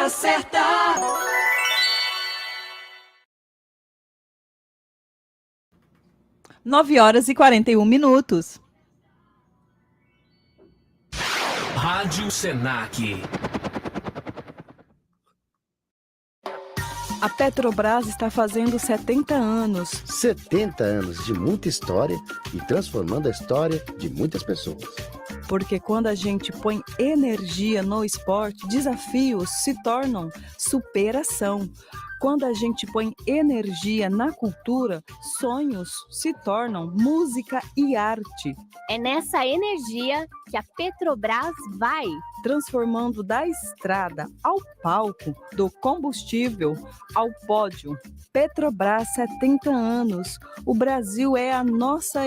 hora certa. 9h41. Rádio Senac. A Petrobras está fazendo 70 anos. 70 anos de muita história e transformando a história de muitas pessoas. Porque quando a gente põe energia no esporte, desafios se tornam superação. Quando a gente põe energia na cultura, sonhos se tornam música e arte. É nessa energia que a Petrobras vai transformando da estrada ao palco, do combustível ao pódio. Petrobras, 70 anos. O Brasil é a nossa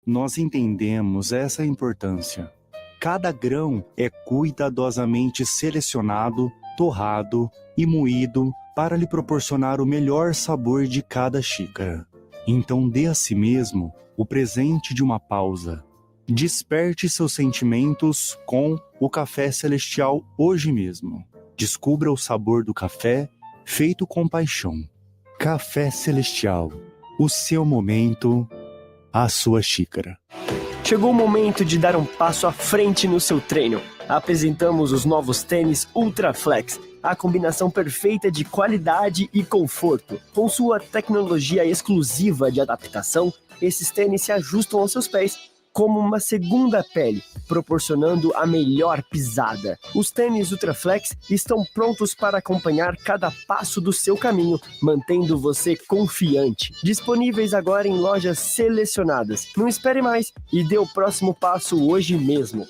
Nós entendemos essa importância. Cada grão é cuidadosamente selecionado, torrado e moído para lhe proporcionar o melhor sabor de cada xícara. Então dê a si mesmo o presente de uma pausa. Desperte seus sentimentos com o Café Celestial hoje mesmo. Descubra o sabor do café feito com paixão. Café Celestial, o seu momento, a sua xícara. Chegou o momento de dar um passo à frente no seu treino. Apresentamos os novos tênis Ultraflex, a combinação perfeita de qualidade e conforto. Com sua tecnologia exclusiva de adaptação, esses tênis se ajustam aos seus pés como uma segunda pele, proporcionando a melhor pisada. Os tênis Ultraflex estão prontos para acompanhar cada passo do seu caminho, mantendo você confiante. Disponíveis agora em lojas selecionadas. Não espere mais e dê o próximo passo hoje mesmo.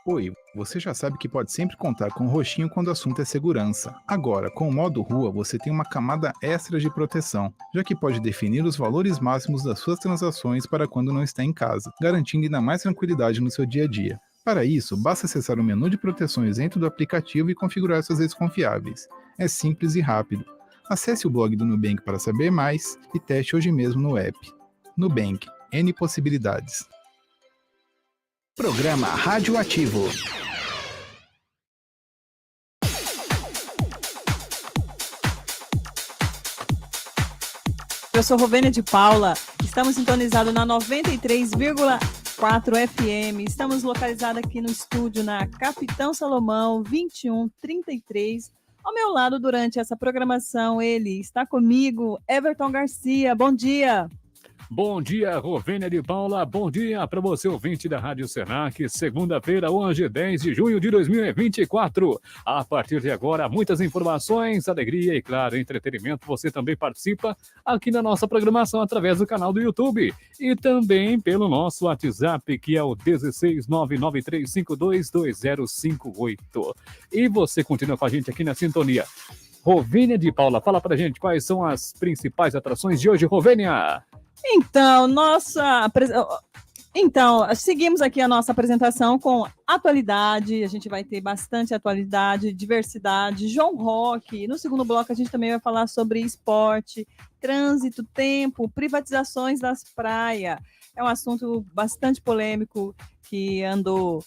Oi, você já sabe que pode sempre contar com o roxinho quando o assunto é segurança. Agora, com o modo rua, você tem uma camada extra de proteção, já que pode definir os valores máximos das suas transações para quando não está em casa, garantindo ainda mais tranquilidade no seu dia a dia. Para isso, basta acessar o menu de proteções dentro do aplicativo e configurar suas redes confiáveis. É simples e rápido. Acesse o blog do Nubank para saber mais e teste hoje mesmo no app. Nubank, N possibilidades. Programa Radioativo. Eu sou Rovênia de Paula, estamos sintonizados na 93,4 FM, estamos localizados aqui no estúdio na Capitão Salomão 2133. Ao meu lado durante essa programação, ele está comigo, Everton Garcia, bom dia. Bom dia, Rovênia de Paula. Bom dia para você, ouvinte da Rádio Senac. Segunda-feira, hoje, 10 de junho de 2024. A partir de agora, muitas informações, alegria e, claro, entretenimento. Você também participa aqui na nossa programação através do canal do YouTube e também pelo nosso WhatsApp, que é o 16993522058. E você continua com a gente aqui na sintonia. Rovênia de Paula, fala pra gente quais são as principais atrações de hoje, Rovênia. Então, Então, seguimos aqui a nossa apresentação com atualidade, a gente vai ter bastante atualidade, diversidade, João Rock. No segundo bloco a gente também vai falar sobre esporte, trânsito, tempo, privatizações das praias. É um assunto bastante polêmico que andou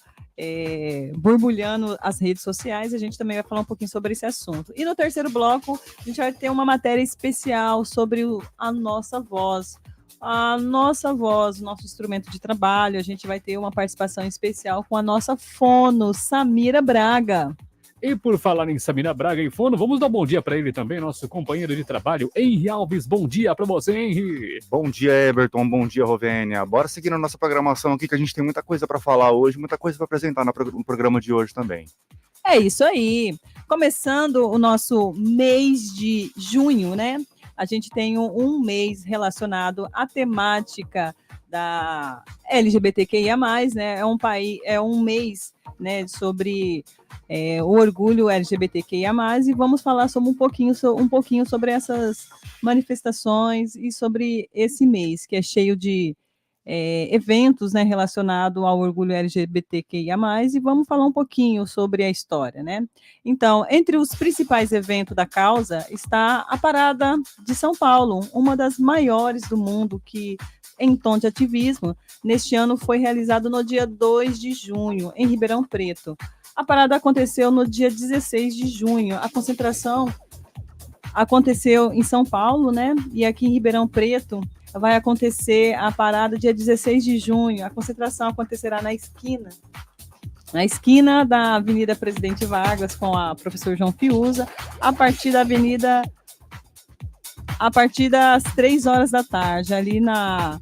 borbulhando as redes sociais, a gente também vai falar um pouquinho sobre esse assunto. E no terceiro bloco a gente vai ter uma matéria especial sobre a nossa voz. A nossa voz, nosso instrumento de trabalho, a gente vai ter uma participação especial com a nossa fono, Samira Braga. E por falar em Samira Braga e fono, vamos dar um bom dia para ele também, nosso companheiro de trabalho, Henri Alves. Bom dia para você, Henri. Bom dia, Everton. Bom dia, Rovênia. Bora seguir na nossa programação aqui, que a gente tem muita coisa para falar hoje, muita coisa para apresentar no programa de hoje também. É isso aí. Começando o nosso mês de junho, né? A gente tem um mês relacionado à temática da LGBTQIA+, né? É um mês, né, sobre o orgulho LGBTQIA+, e vamos falar sobre um pouquinho sobre essas manifestações e sobre esse mês, que é cheio de eventos, né, relacionados ao orgulho LGBTQIA+, e vamos falar um pouquinho sobre a história, né? Então, entre os principais eventos da causa está a Parada de São Paulo, uma das maiores do mundo que, em tom de ativismo, neste ano foi realizado no dia 2 de junho, em Ribeirão Preto. A parada aconteceu no dia 16 de junho, a concentração aconteceu em São Paulo, né? E aqui em Ribeirão Preto vai acontecer a parada dia 16 de junho. A concentração acontecerá na esquina da Avenida Presidente Vargas com a professor João Fiuza, a partir das 3 horas da tarde, ali na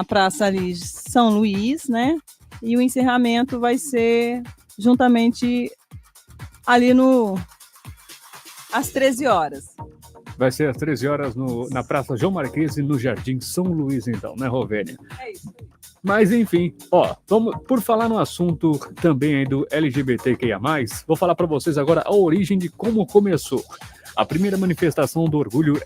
Praça ali São Luís, né? E o encerramento vai ser juntamente ali às 13 horas. Vai ser às 13 horas na Praça João Marquese, no Jardim São Luís, então, né, Rovênia? É isso. Mas, enfim, por falar no assunto também aí do LGBTQIA+, vou falar para vocês agora a origem de como começou. A primeira manifestação do orgulho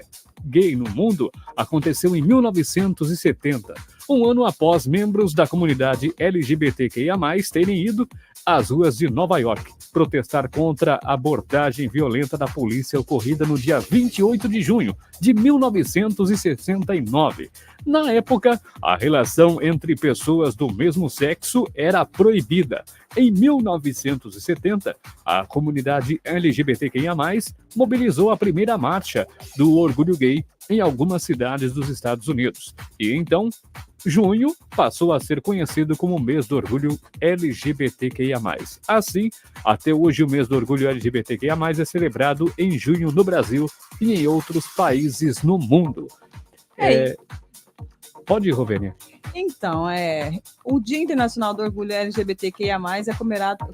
gay no mundo aconteceu em 1970, um ano após membros da comunidade LGBTQIA+, terem ido às ruas de Nova York protestar contra a abordagem violenta da polícia ocorrida no dia 28 de junho de 1969. Na época, a relação entre pessoas do mesmo sexo era proibida. Em 1970, a comunidade LGBTQIA+, mobilizou a primeira marcha do orgulho gay em algumas cidades dos Estados Unidos. E então, junho passou a ser conhecido como o mês do orgulho LGBTQIA+. Assim, até hoje o mês do orgulho LGBTQIA+, é celebrado em junho no Brasil e em outros países no mundo. Pode ir, Rovênia. Então, o Dia Internacional do Orgulho LGBTQIA+, é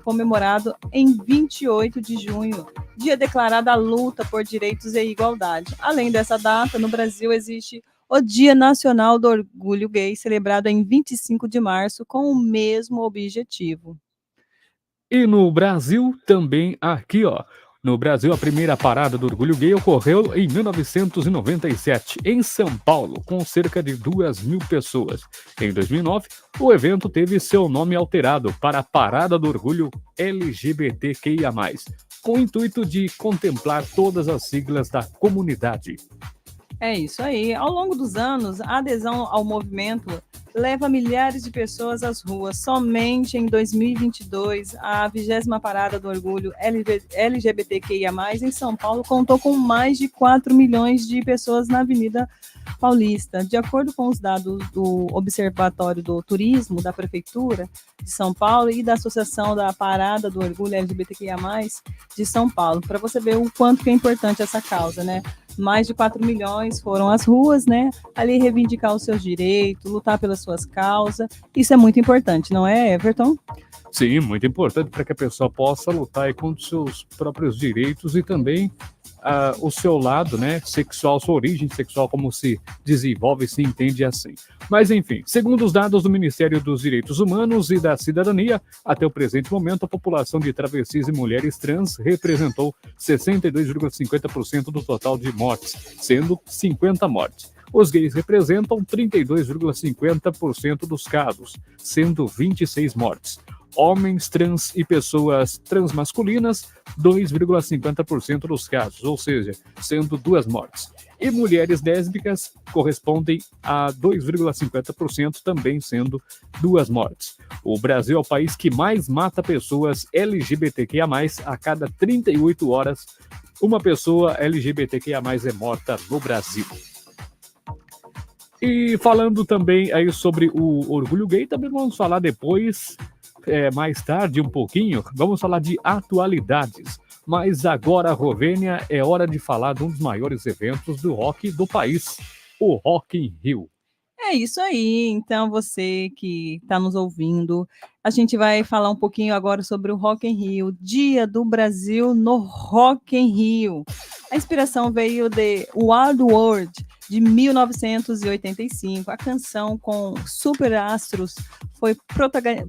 comemorado em 28 de junho, dia declarado a luta por direitos e igualdade. Além dessa data, no Brasil existe o Dia Nacional do Orgulho Gay, celebrado em 25 de março, com o mesmo objetivo. E no Brasil, também aqui, no Brasil, a primeira parada do orgulho gay ocorreu em 1997, em São Paulo, com cerca de 2.000 pessoas. Em 2009, o evento teve seu nome alterado para Parada do Orgulho LGBTQIA+, com o intuito de contemplar todas as siglas da comunidade. É isso aí. Ao longo dos anos, a adesão ao movimento leva milhares de pessoas às ruas. Somente em 2022, a 20ª Parada do Orgulho LGBTQIA+, em São Paulo, contou com mais de 4 milhões de pessoas na Avenida Paulista. De acordo com os dados do Observatório do Turismo da Prefeitura de São Paulo e da Associação da Parada do Orgulho LGBTQIA+, de São Paulo, para você ver o quanto que é importante essa causa, né? Mais de 4 milhões foram às ruas, né? Ali reivindicar os seus direitos, lutar pelas suas causas. Isso é muito importante, não é, Everton? Sim, muito importante para que a pessoa possa lutar contra os seus próprios direitos e também o seu lado, né, sexual, sua origem sexual, como se desenvolve e se entende assim. Mas, enfim, segundo os dados do Ministério dos Direitos Humanos e da Cidadania, até o presente momento, a população de travestis e mulheres trans representou 62,50% do total de mortes, sendo 50 mortes. Os gays representam 32,50% dos casos, sendo 26 mortes. Homens trans e pessoas transmasculinas, 2,50% dos casos, ou seja, sendo 2 mortes. E mulheres lésbicas correspondem a 2,50%, também sendo 2 mortes. O Brasil é o país que mais mata pessoas LGBTQIA+, a cada 38 horas, uma pessoa LGBTQIA+, é morta no Brasil. E falando também aí sobre o orgulho gay, também vamos falar depois, mais tarde um pouquinho, vamos falar de atualidades. Mas agora, Rovênia, é hora de falar de um dos maiores eventos do rock do país, o Rock in Rio. É isso aí. Então, você que está nos ouvindo, a gente vai falar um pouquinho agora sobre o Rock in Rio, Dia do Brasil no Rock in Rio. A inspiração veio de Wild World, de 1985. A canção com super astros foi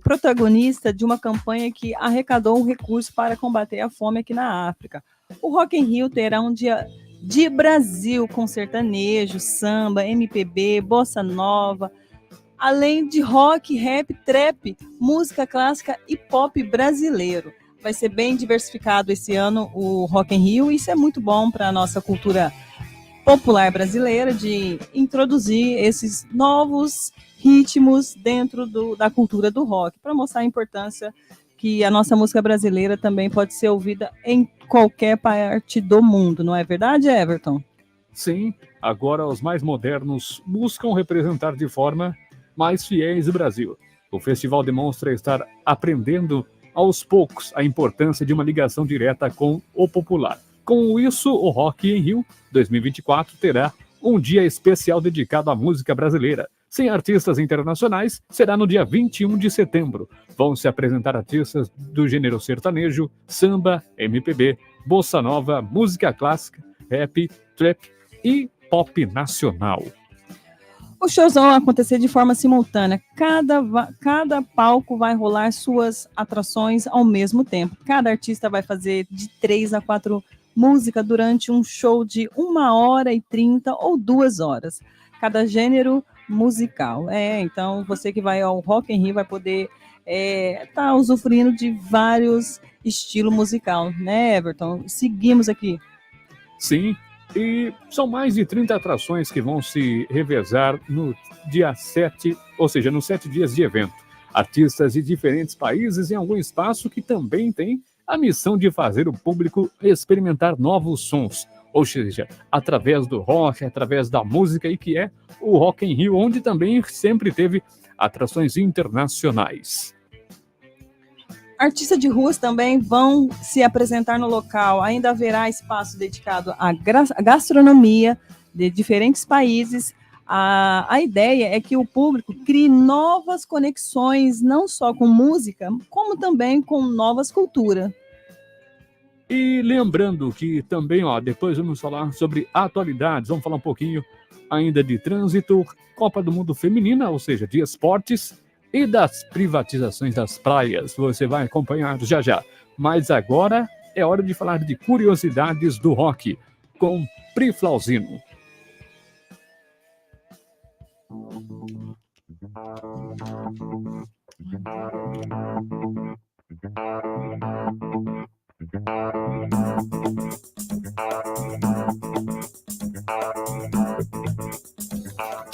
protagonista de uma campanha que arrecadou um recurso para combater a fome aqui na África. O Rock in Rio terá um dia de Brasil com sertanejo, samba, MPB, bossa nova, além de rock, rap, trap, música clássica e pop brasileiro. Vai ser bem diversificado esse ano o Rock in Rio, e isso é muito bom para a nossa cultura popular brasileira, de introduzir esses novos ritmos dentro da cultura do rock, para mostrar a importância que a nossa música brasileira também pode ser ouvida em qualquer parte do mundo, não é verdade, Everton? Sim, agora os mais modernos buscam representar de forma mais fiéis o Brasil. O festival demonstra estar aprendendo aos poucos a importância de uma ligação direta com o popular. Com isso, o Rock in Rio 2024 terá um dia especial dedicado à música brasileira. Sem artistas internacionais, será no dia 21 de setembro. Vão se apresentar artistas do gênero sertanejo, samba, MPB, bossa nova, música clássica, rap, trap e pop nacional. Os shows vão acontecer de forma simultânea. Cada palco vai rolar suas atrações ao mesmo tempo. Cada artista vai fazer de 3 a 4 músicas durante um show de 1h30 ou 2 horas. Cada gênero musical. Então você que vai ao Rock in Rio vai poder tá usufruindo de vários estilos musicais, né, Everton? Seguimos aqui. Sim, e são mais de 30 atrações que vão se revezar no dia 7, ou seja, nos 7 dias de evento. Artistas de diferentes países em algum espaço que também tem a missão de fazer o público experimentar novos sons, ou seja, através do rock, através da música, e que é o Rock in Rio, onde também sempre teve atrações internacionais. Artistas de ruas também vão se apresentar no local. Ainda haverá espaço dedicado à gastronomia de diferentes países. A ideia é que o público crie novas conexões, não só com música, como também com novas culturas. E lembrando que também, depois vamos falar sobre atualidades, vamos falar um pouquinho ainda de trânsito, Copa do Mundo Feminina, ou seja, de esportes, e das privatizações das praias. Você vai acompanhar já já. Mas agora é hora de falar de curiosidades do rock, com Pri Flauzino.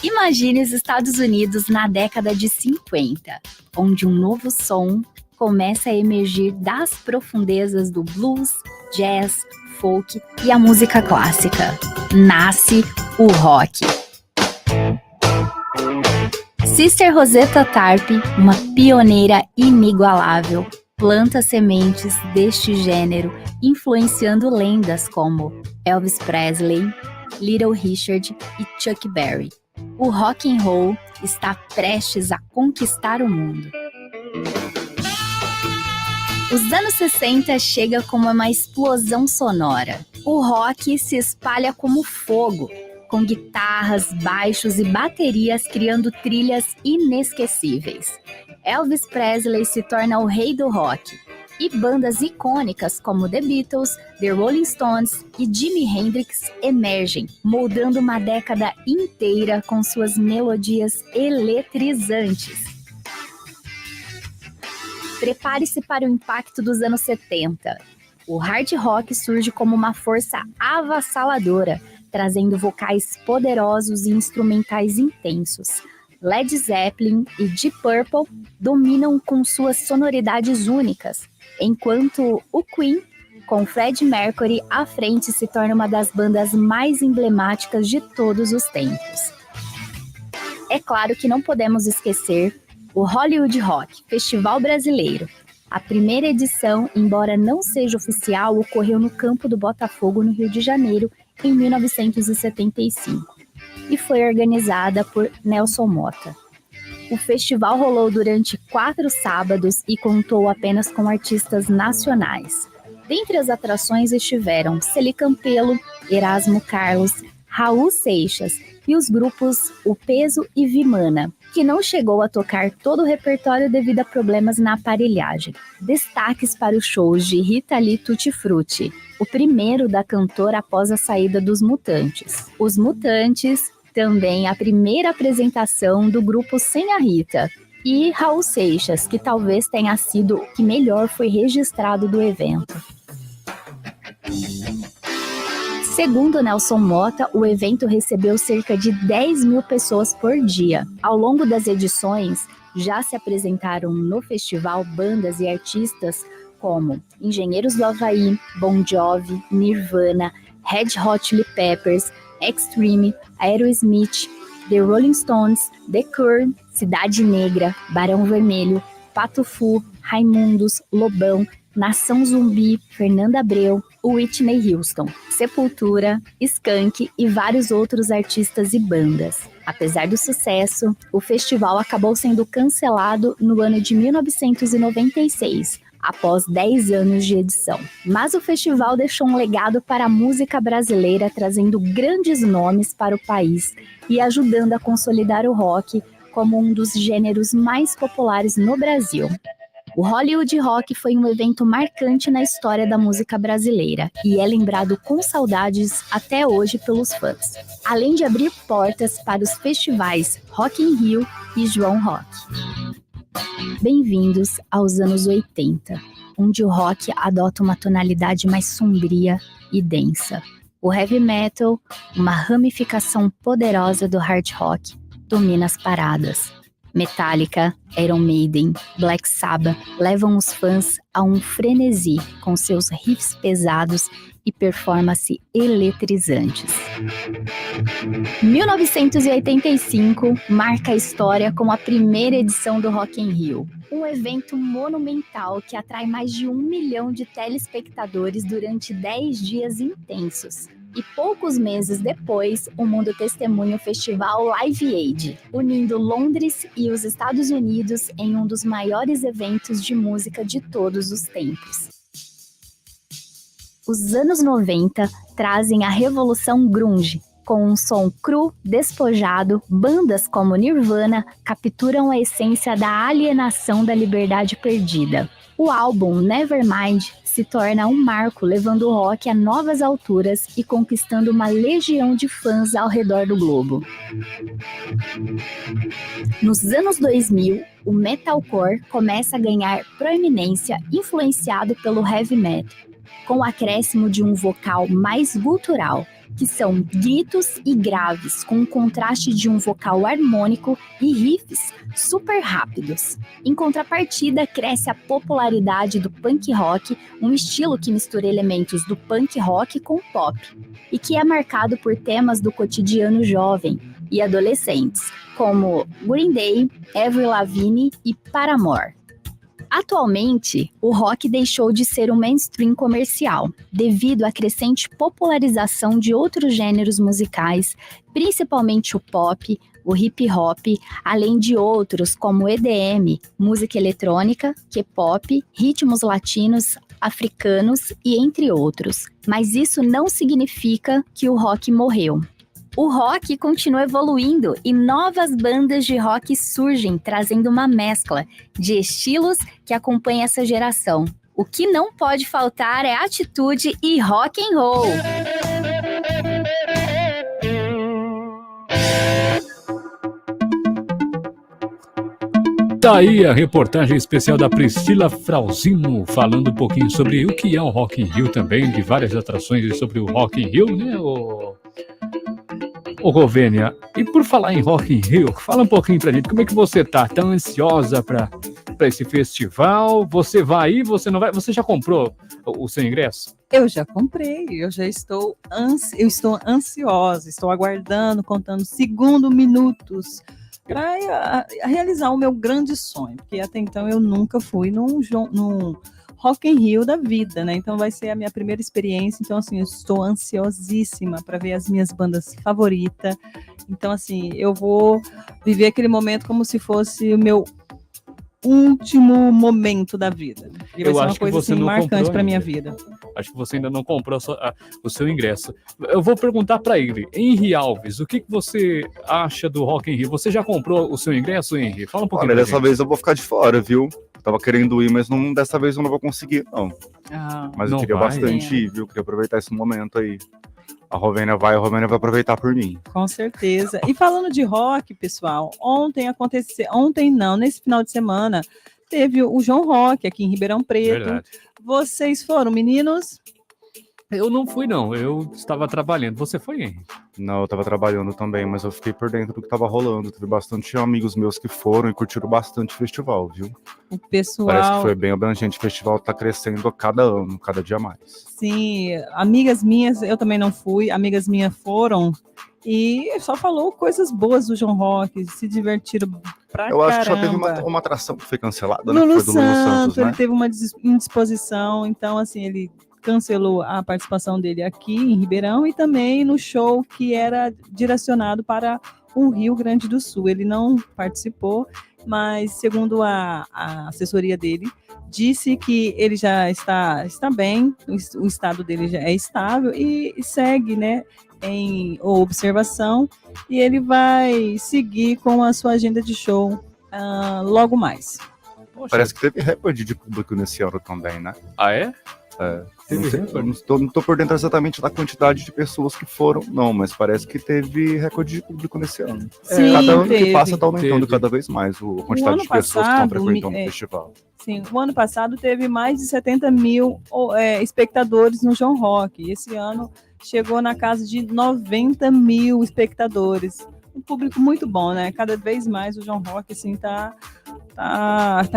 Imagine os Estados Unidos na década de 50, onde um novo som começa a emergir das profundezas do blues, jazz, folk e a música clássica. Nasce o rock. Sister Rosetta Tharpe, uma pioneira inigualável, planta sementes deste gênero, influenciando lendas como Elvis Presley, Little Richard e Chuck Berry. O rock and roll está prestes a conquistar o mundo. Os anos 60 chegam como uma explosão sonora. O rock se espalha como fogo, com guitarras, baixos e baterias criando trilhas inesquecíveis. Elvis Presley se torna o rei do rock. E bandas icônicas como The Beatles, The Rolling Stones e Jimi Hendrix emergem, moldando uma década inteira com suas melodias eletrizantes. Prepare-se para o impacto dos anos 70. O hard rock surge como uma força avassaladora, trazendo vocais poderosos e instrumentais intensos. Led Zeppelin e Deep Purple dominam com suas sonoridades únicas, enquanto o Queen, com Freddie Mercury à frente, se torna uma das bandas mais emblemáticas de todos os tempos. É claro que não podemos esquecer o Hollywood Rock, Festival Brasileiro. A primeira edição, embora não seja oficial, ocorreu no Campo do Botafogo, no Rio de Janeiro, em 1975, e foi organizada por Nelson Motta. O festival rolou durante 4 sábados e contou apenas com artistas nacionais. Dentre as atrações estiveram Celi Campelo, Erasmo Carlos, Raul Seixas e os grupos O Peso e Vimana, que não chegou a tocar todo o repertório devido a problemas na aparelhagem. Destaques para os shows de Rita Lee Tutti Frutti, o primeiro da cantora após a saída dos Mutantes. Os Mutantes, também a primeira apresentação do grupo sem a Rita, e Raul Seixas, que talvez tenha sido o que melhor foi registrado do evento. Segundo Nelson Motta, o evento recebeu cerca de 10 mil pessoas por dia. Ao longo das edições, já se apresentaram no festival bandas e artistas como Engenheiros do Havaí, Bon Jovi, Nirvana, Red Hot Chili Peppers, Extreme, Aerosmith, The Rolling Stones, The Cure, Cidade Negra, Barão Vermelho, Pato Fu, Raimundos, Lobão, Nação Zumbi, Fernanda Abreu, Whitney Houston, Sepultura, Skank e vários outros artistas e bandas. Apesar do sucesso, o festival acabou sendo cancelado no ano de 1996, após 10 anos de edição. Mas o festival deixou um legado para a música brasileira, trazendo grandes nomes para o país e ajudando a consolidar o rock como um dos gêneros mais populares no Brasil. O Hollywood Rock foi um evento marcante na história da música brasileira e é lembrado com saudades até hoje pelos fãs, além de abrir portas para os festivais Rock in Rio e João Rock. Bem-vindos aos anos 80, onde o rock adota uma tonalidade mais sombria e densa. O heavy metal, uma ramificação poderosa do hard rock, domina as paradas. Metallica, Iron Maiden, Black Sabbath levam os fãs a um frenesi com seus riffs pesados e performances eletrizantes. 1985 marca a história com a primeira edição do Rock in Rio, um evento monumental que atrai mais de 1 milhão de telespectadores durante 10 dias intensos. E poucos meses depois, o mundo testemunha o festival Live Aid, unindo Londres e os Estados Unidos em um dos maiores eventos de música de todos os tempos. Os anos 90 trazem a revolução grunge. Com um som cru, despojado, bandas como Nirvana capturam a essência da alienação da liberdade perdida. O álbum Nevermind se torna um marco, levando o rock a novas alturas e conquistando uma legião de fãs ao redor do globo. Nos anos 2000, o metalcore começa a ganhar proeminência, influenciado pelo heavy metal, com o acréscimo de um vocal mais gutural, que são gritos e graves, com o contraste de um vocal harmônico e riffs super rápidos. Em contrapartida, cresce a popularidade do punk rock, um estilo que mistura elementos do punk rock com pop, e que é marcado por temas do cotidiano jovem e adolescentes, como Green Day, Avril Lavigne e Paramore. Atualmente, o rock deixou de ser um mainstream comercial, devido à crescente popularização de outros gêneros musicais, principalmente o pop, o hip hop, além de outros como o EDM, música eletrônica, K-pop, ritmos latinos, africanos e entre outros. Mas isso não significa que o rock morreu. O rock continua evoluindo e novas bandas de rock surgem, trazendo uma mescla de estilos que acompanha essa geração. O que não pode faltar é atitude e rock and roll. Tá aí a reportagem especial da Priscila Frauzino, falando um pouquinho sobre o que é o Rock in Rio também, de várias atrações sobre o Rock in Rio, né, ô Rovênia? E por falar em Rock in Rio, fala um pouquinho pra gente, como é que você tá? Tá ansiosa pra esse festival? Você vai ir, você não vai? Você já comprou o seu ingresso? Eu já comprei, eu já estou, eu estou ansiosa, estou aguardando, contando minutos para realizar o meu grande sonho, porque até então eu nunca fui num Rock in Rio da vida, né? Então vai ser a minha primeira experiência, então assim, eu estou ansiosíssima para ver as minhas bandas favoritas. Então assim, eu vou viver aquele momento como se fosse o meu último momento da vida. E vai ser uma coisa assim, marcante para minha vida. Acho que você ainda não comprou o seu ingresso. Eu vou perguntar para ele, Henry Alves, o que você acha do Rock in Rio? Você já comprou o seu ingresso, Henry? Fala um pouquinho. Olha, dessa vez eu vou ficar de fora, viu? Tava querendo ir, mas dessa vez eu não vou conseguir, não. Mas eu queria bastante ir, viu? Queria aproveitar esse momento aí. A Rovênia vai aproveitar por mim. Com certeza. E falando de rock, pessoal, nesse final de semana, teve o João Rock aqui em Ribeirão Preto. Verdade. Vocês foram, meninos? Eu não fui, não. Eu estava trabalhando. Você foi, Henry? Não, eu tava trabalhando também, mas eu fiquei por dentro do que tava rolando. Teve bastante amigos meus que foram e curtiram bastante o festival, viu? O pessoal... Parece que foi bem abrangente. O festival tá crescendo a cada ano, cada dia mais. Sim, amigas minhas, eu também não fui, amigas minhas foram e só falou coisas boas do João Rock, se divertiram pra caramba. Eu acho que só teve uma atração que foi cancelada, né? Lulu Que foi do Lulu Santos, né? Ele teve uma indisposição, então assim, ele cancelou a participação dele aqui em Ribeirão e também no show que era direcionado para o Rio Grande do Sul. Ele não participou, mas segundo a assessoria dele, disse que ele já está bem, o estado dele já é estável e segue, né, em observação, e ele vai seguir com a sua agenda de show logo mais. Poxa. Parece que teve recorde de público nesse ano também, né? Ah, é? Não tô por dentro exatamente da quantidade de pessoas que foram, não, mas parece que teve recorde de público nesse ano. Sim, cada ano teve. que passa tá aumentando cada vez mais a quantidade de pessoas que estão frequentando o festival. Sim, o ano passado teve mais de 70 mil espectadores no João Rock, e esse ano chegou na casa de 90 mil espectadores. Um público muito bom, né? Cada vez mais o João Rock assim, tá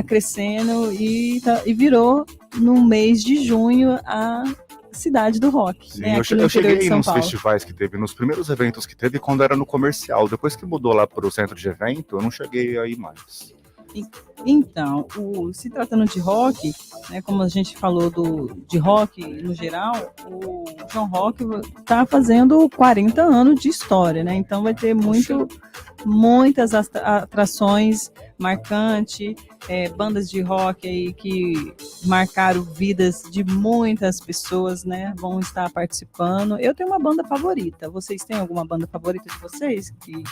crescendo e virou no mês de junho a cidade do rock. Sim, né? eu cheguei nos festivais que teve, nos primeiros eventos que teve, quando era no comercial. Depois que mudou lá para o centro de evento, eu não cheguei aí mais. Então, se tratando de rock, né, como a gente falou de rock no geral, o João Rock está fazendo 40 anos de história, né? Então vai ter muitas atrações marcantes, bandas de rock aí que marcaram vidas de muitas pessoas, né? Vão estar participando. Eu tenho uma banda favorita. Vocês têm alguma banda favorita de vocês que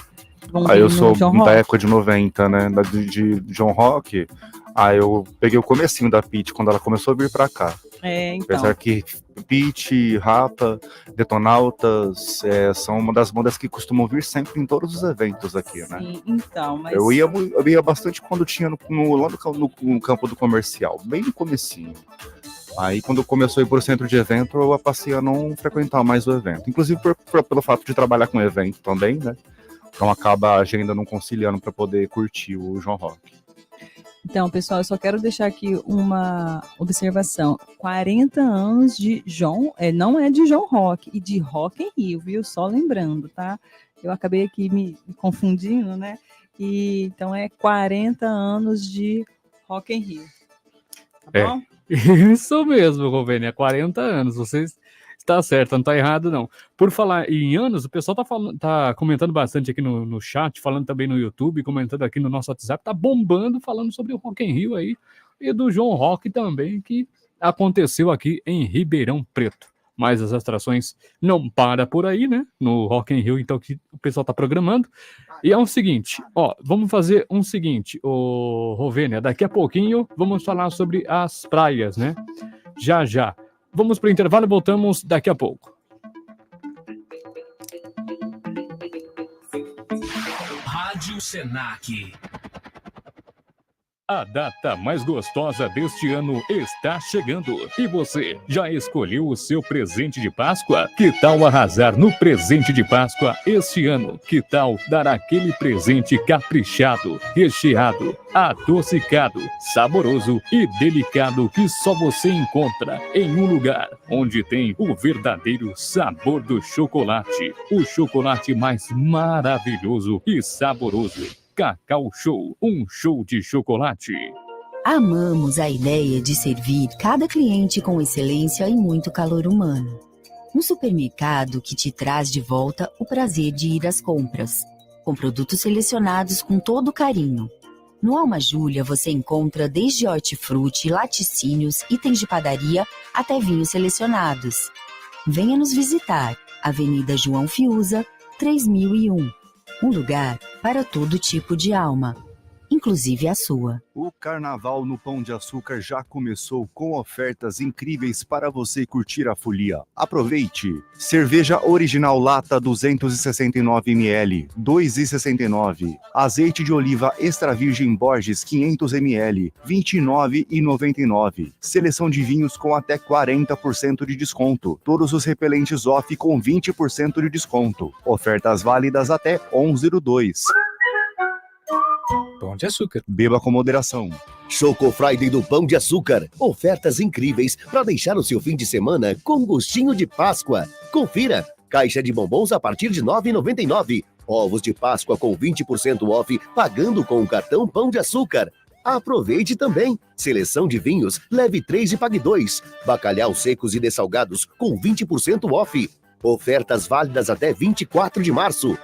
vão vir eu no sou João da Rock? época de 90, né? De João Rock. Aí eu peguei o comecinho da Pitty quando ela começou a vir pra cá. Então. Apesar que Pitty, Rapa, Detonautas são uma das bandas que costumam vir sempre em todos os eventos aqui, né? Sim, então, mas... Eu ia bastante quando tinha lá no campo do comercial, bem no comecinho. Aí quando começou a ir pro centro de evento, eu passei a não frequentar mais o evento. Inclusive pelo fato de trabalhar com evento também, né? Então acaba a agenda não conciliando para poder curtir o João Rock. Então, pessoal, eu só quero deixar aqui uma observação. 40 anos de não é de João Rock, e de Rock in Rio, viu? Só lembrando, tá? Eu acabei aqui me confundindo, né? Então, 40 anos de Rock in Rio. Tá bom? Isso mesmo, Rovênia, 40 anos. Vocês... Tá certo, não tá errado, não. Por falar em anos, o pessoal tá comentando bastante aqui no chat, falando também no YouTube, comentando aqui no nosso WhatsApp, tá bombando, falando sobre o Rock in Rio aí, e do João Rock também, que aconteceu aqui em Ribeirão Preto. mas as atrações não param por aí, né? No Rock in Rio, então, que o pessoal tá programando. E é o seguinte, vamos fazer um seguinte, Rovênia, daqui a pouquinho vamos falar sobre as praias, né? Já. Vamos pro intervalo e voltamos daqui a pouco. Rádio Senac. A data mais gostosa deste ano está chegando. E você, já escolheu o seu presente de Páscoa? Que tal arrasar no presente de Páscoa este ano? Que tal dar aquele presente caprichado, recheado, adocicado, saboroso e delicado que só você encontra em um lugar onde tem o verdadeiro sabor do chocolate. O chocolate mais maravilhoso e saboroso. Cacau Show, um show de chocolate. Amamos a ideia de servir cada cliente com excelência e muito calor humano. Um supermercado que te traz de volta o prazer de ir às compras, com produtos selecionados com todo carinho. No Alma Júlia você encontra desde hortifruti, laticínios, itens de padaria até vinhos selecionados. Venha nos visitar, Avenida João Fiuza, 3001. Um lugar para todo tipo de alma, inclusive a sua. O Carnaval no Pão de Açúcar já começou com ofertas incríveis para você curtir a folia. Aproveite! Cerveja original lata 269 ml, 2,69. Azeite de oliva extra virgem Borges 500 ml, 29,99. Seleção de vinhos com até 40% de desconto. Todos os repelentes off com 20% de desconto. Ofertas válidas até 11/2. Pão de Açúcar. Beba com moderação. Choco Friday do Pão de Açúcar. Ofertas incríveis para deixar o seu fim de semana com gostinho de Páscoa. Confira. Caixa de bombons a partir de R$ 9,99. Ovos de Páscoa com 20% off, pagando com o cartão Pão de Açúcar. Aproveite também. Seleção de vinhos, leve 3 e pague 2. Bacalhau secos e dessalgados com 20% off. Ofertas válidas até 24 de março.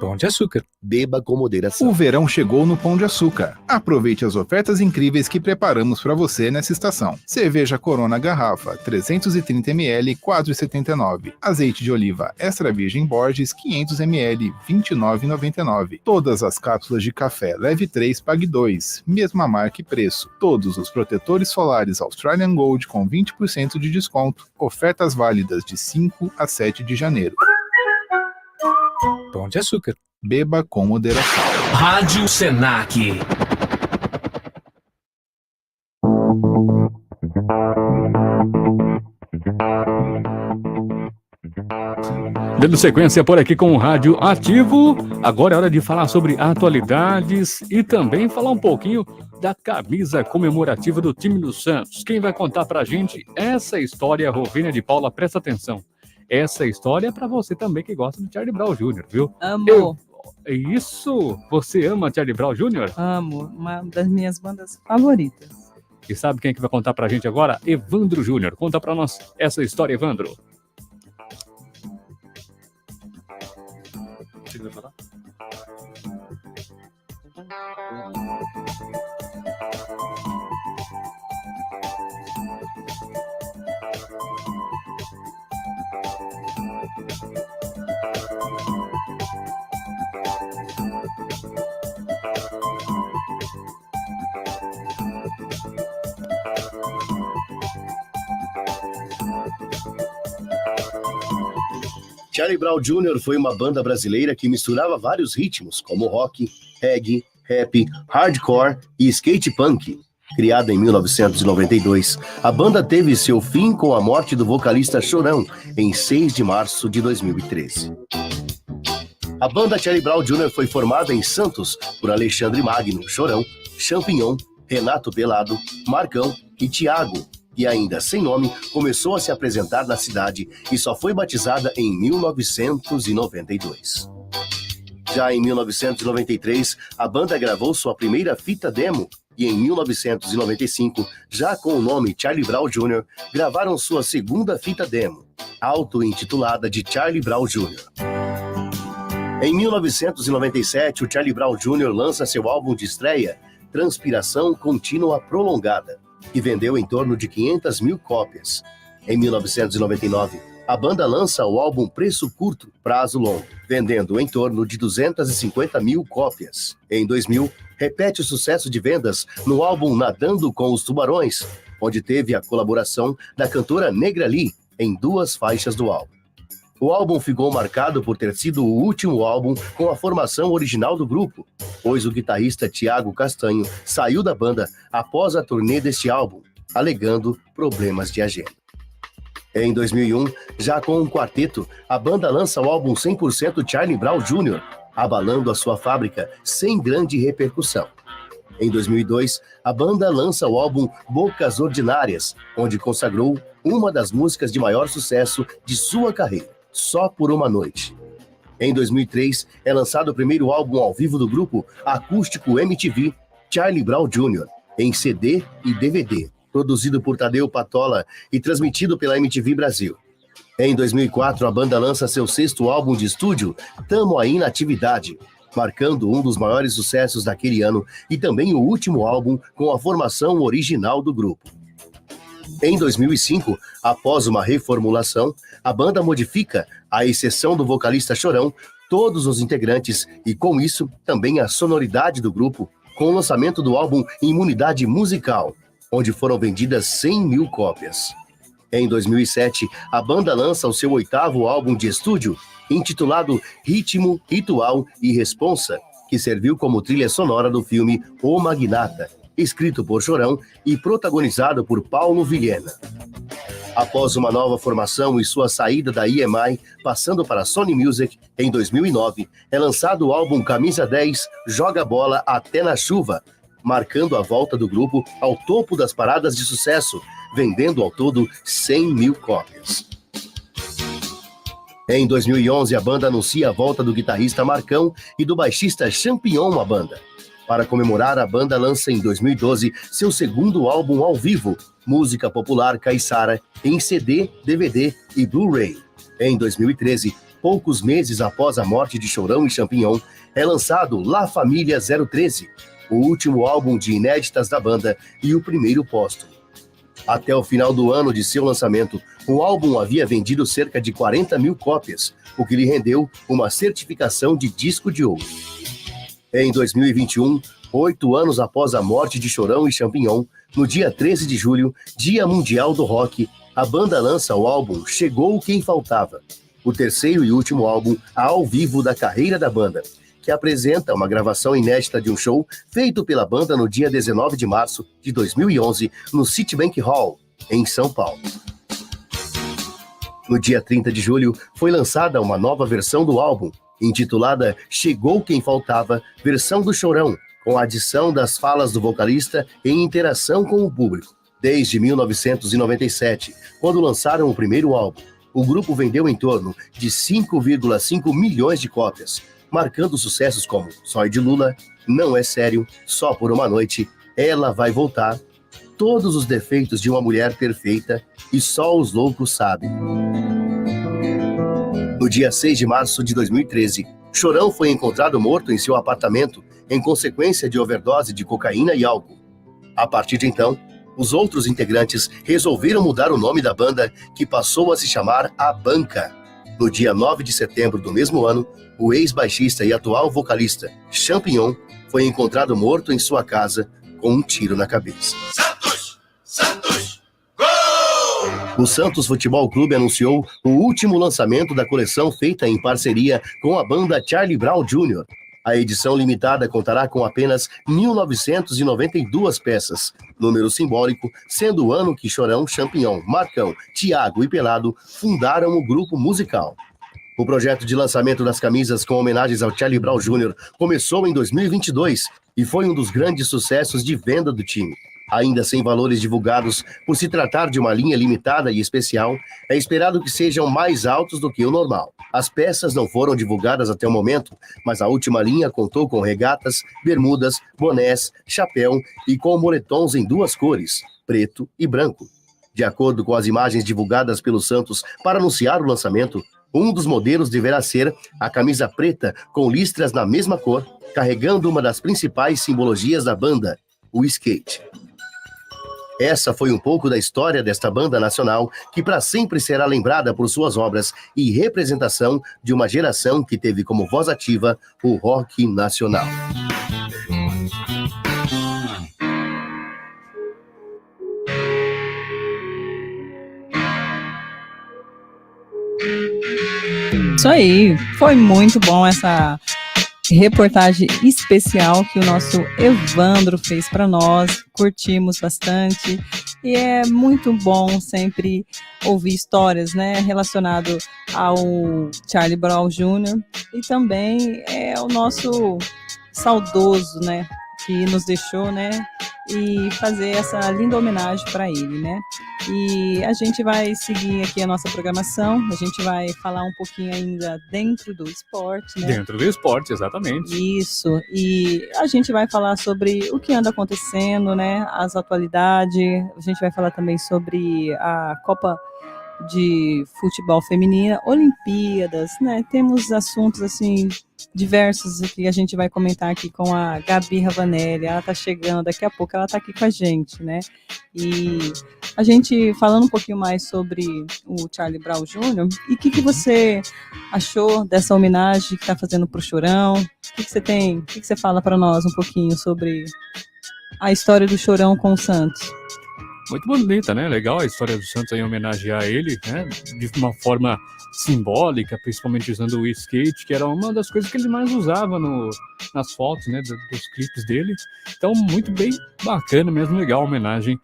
Pão de Açúcar. Beba com moderação. O verão chegou no Pão de Açúcar. Aproveite as ofertas incríveis que preparamos para você nessa estação. Cerveja Corona garrafa, 330 ml, 4,79. Azeite de oliva extra virgem Borges, 500 ml, 29,99. Todas as cápsulas de café, leve 3, pague 2. Mesma marca e preço. Todos os protetores solares Australian Gold com 20% de desconto. Ofertas válidas de 5 a 7 de janeiro. Pão de Açúcar. Beba com moderação. Rádio Senac. Dando sequência por aqui com o Rádio Ativo, agora é hora de falar sobre atualidades e também falar um pouquinho da camisa comemorativa do time do Santos. Quem vai contar pra gente essa história, Rovênia de Paula, presta atenção. Essa história é pra você também que gosta do Charlie Brown Jr., viu? Amo. Isso! Você ama Charlie Brown Jr.? Amo. Uma das minhas bandas favoritas. E sabe quem é que vai contar pra gente agora? Evandro Júnior. Conta pra nós essa história, Evandro. Você vai falar? Charlie Brown Jr. foi uma banda brasileira que misturava vários ritmos, como rock, reggae, rap, hardcore e skate punk. Criada em 1992, a banda teve seu fim com a morte do vocalista Chorão, em 6 de março de 2013. A banda Charlie Brown Jr. foi formada em Santos por Alexandre Magno, Chorão, Champignon, Renato Pelado, Marcão e Thiago, e ainda sem nome, começou a se apresentar na cidade e só foi batizada em 1992. Já em 1993, a banda gravou sua primeira fita demo e em 1995, já com o nome Charlie Brown Jr., gravaram sua segunda fita demo, auto-intitulada de Charlie Brown Jr. Em 1997, o Charlie Brown Jr. lança seu álbum de estreia, Transpiração Contínua Prolongada, que vendeu em torno de 500 mil cópias. Em 1999, a banda lança o álbum Preço Curto, Prazo Longo, vendendo em torno de 250 mil cópias. Em 2000, repete o sucesso de vendas no álbum Nadando com os Tubarões, onde teve a colaboração da cantora Negra Lee em 2 faixas do álbum. O álbum ficou marcado por ter sido o último álbum com a formação original do grupo, pois o guitarrista Thiago Castanho saiu da banda após a turnê deste álbum, alegando problemas de agenda. Em 2001, já com um quarteto, a banda lança o álbum 100% Charlie Brown Jr., abalando a sua fábrica sem grande repercussão. Em 2002, a banda lança o álbum Bocas Ordinárias, onde consagrou uma das músicas de maior sucesso de sua carreira, Só por uma Noite. Em 2003, é lançado o primeiro álbum ao vivo do grupo, acústico MTV, Charlie Brown Jr., em CD e DVD, produzido por Tadeu Patola e transmitido pela MTV Brasil. Em 2004, a banda lança seu 6º álbum de estúdio, Tamo Aí na Atividade, marcando um dos maiores sucessos daquele ano e também o último álbum com a formação original do grupo. Em 2005, após uma reformulação, a banda modifica, à exceção do vocalista Chorão, todos os integrantes e, com isso, também a sonoridade do grupo, com o lançamento do álbum Imunidade Musical, onde foram vendidas 100 mil cópias. Em 2007, a banda lança o seu 8º álbum de estúdio, intitulado Ritmo, Ritual e Responsa, que serviu como trilha sonora do filme O Magnata, escrito por Chorão e protagonizado por Paulo Vilhena. Após uma nova formação e sua saída da EMI, passando para a Sony Music, em 2009, é lançado o álbum Camisa 10, Joga Bola Até na Chuva, marcando a volta do grupo ao topo das paradas de sucesso, vendendo ao todo 100 mil cópias. Em 2011, a banda anuncia a volta do guitarrista Marcão e do baixista Champignon à banda. Para comemorar, a banda lança em 2012 seu 2º álbum ao vivo, Música Popular Caiçara, em CD, DVD e Blu-ray. Em 2013, poucos meses após a morte de Chorão e Champignon, é lançado La Família 013, o último álbum de inéditas da banda e o primeiro póstumo. Até o final do ano de seu lançamento, o álbum havia vendido cerca de 40 mil cópias, o que lhe rendeu uma certificação de disco de ouro. Em 2021, 8 anos após a morte de Chorão e Champignon, no dia 13 de julho, Dia Mundial do Rock, a banda lança o álbum Chegou Quem Faltava, o 3º e último álbum ao vivo da carreira da banda, que apresenta uma gravação inédita de um show feito pela banda no dia 19 de março de 2011, no Citibank Hall, em São Paulo. No dia 30 de julho, foi lançada uma nova versão do álbum, intitulada Chegou Quem Faltava, versão do Chorão, com a adição das falas do vocalista em interação com o público. Desde 1997, quando lançaram o primeiro álbum, o grupo vendeu em torno de 5,5 milhões de cópias, marcando sucessos como Sói de Lula, Não é Sério, Só por uma Noite, Ela Vai Voltar, Todos os Defeitos de uma Mulher Perfeita e Só os Loucos Sabem. No dia 6 de março de 2013, Chorão foi encontrado morto em seu apartamento em consequência de overdose de cocaína e álcool. A partir de então, os outros integrantes resolveram mudar o nome da banda, que passou a se chamar A Banca. No dia 9 de setembro do mesmo ano, o ex-baixista e atual vocalista Champignon foi encontrado morto em sua casa com um tiro na cabeça. Santos, gol! O Santos Futebol Clube anunciou o último lançamento da coleção feita em parceria com a banda Charlie Brown Jr. A edição limitada contará com apenas 1.992 peças, número simbólico, sendo o ano que Chorão, Champignon, Marcão, Thiago e Pelado fundaram o grupo musical. O projeto de lançamento das camisas com homenagens ao Charlie Brown Jr. começou em 2022 e foi um dos grandes sucessos de venda do time. Ainda sem valores divulgados, por se tratar de uma linha limitada e especial, é esperado que sejam mais altos do que o normal. As peças não foram divulgadas até o momento, mas a última linha contou com regatas, bermudas, bonés, chapéu e com moletons em 2 cores, preto e branco. De acordo com as imagens divulgadas pelo Santos para anunciar o lançamento, um dos modelos deverá ser a camisa preta com listras na mesma cor, carregando uma das principais simbologias da banda, o skate. Essa foi um pouco da história desta banda nacional, que para sempre será lembrada por suas obras e representação de uma geração que teve como voz ativa o rock nacional. Isso aí, foi muito bom essa reportagem especial que o nosso Evandro fez para nós, curtimos bastante e é muito bom sempre ouvir histórias, né, relacionado ao Charlie Brown Jr. e também o nosso saudoso, né, que nos deixou, né, e fazer essa linda homenagem para ele, né. E a gente vai seguir aqui a nossa programação, a gente vai falar um pouquinho ainda dentro do esporte, né? Dentro do esporte, exatamente. Isso, e a gente vai falar sobre o que anda acontecendo, né, as atualidades, a gente vai falar também sobre a Copa de Futebol Feminina, Olimpíadas, né, temos assuntos, assim, diversos que a gente vai comentar aqui com a Gabi Ravanelli, ela tá chegando, daqui a pouco ela tá aqui com a gente, né, e a gente falando um pouquinho mais sobre o Charlie Brown Jr., e o que você achou dessa homenagem que tá fazendo pro Chorão, o que você tem, o que você fala para nós um pouquinho sobre a história do Chorão com o Santos? Muito bonita, né? Legal a história do Santos em homenagear ele, né? De uma forma simbólica, principalmente usando o skate, que era uma das coisas que ele mais usava nas fotos, né? Dos clipes dele. Então, muito bem bacana mesmo, legal a homenagem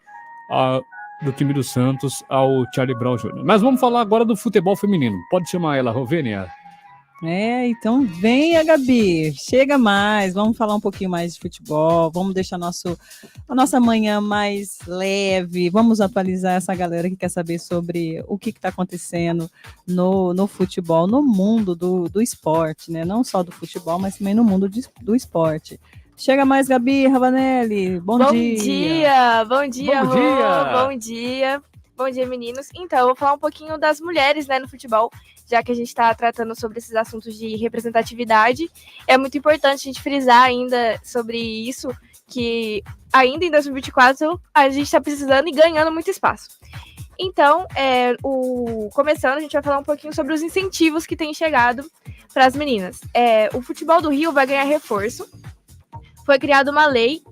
do time do Santos ao Charlie Brown Jr. Mas vamos falar agora do futebol feminino. Pode chamar ela, Rovênia? Então venha, Gabi, chega mais, vamos falar um pouquinho mais de futebol, vamos deixar a nossa manhã mais leve, vamos atualizar essa galera que quer saber sobre o que está acontecendo no futebol, no mundo do esporte, né? Não só do futebol, mas também no mundo do esporte. Chega mais, Gabi Ravanelli, bom dia! Bom dia, bom dia, meninos. Então, eu vou falar um pouquinho das mulheres, né, no futebol, já que a gente está tratando sobre esses assuntos de representatividade. É muito importante a gente frisar ainda sobre isso, que ainda em 2024 a gente está precisando e ganhando muito espaço. Então, começando, a gente vai falar um pouquinho sobre os incentivos que têm chegado para as meninas. O futebol do Rio vai ganhar reforço. Foi criada uma lei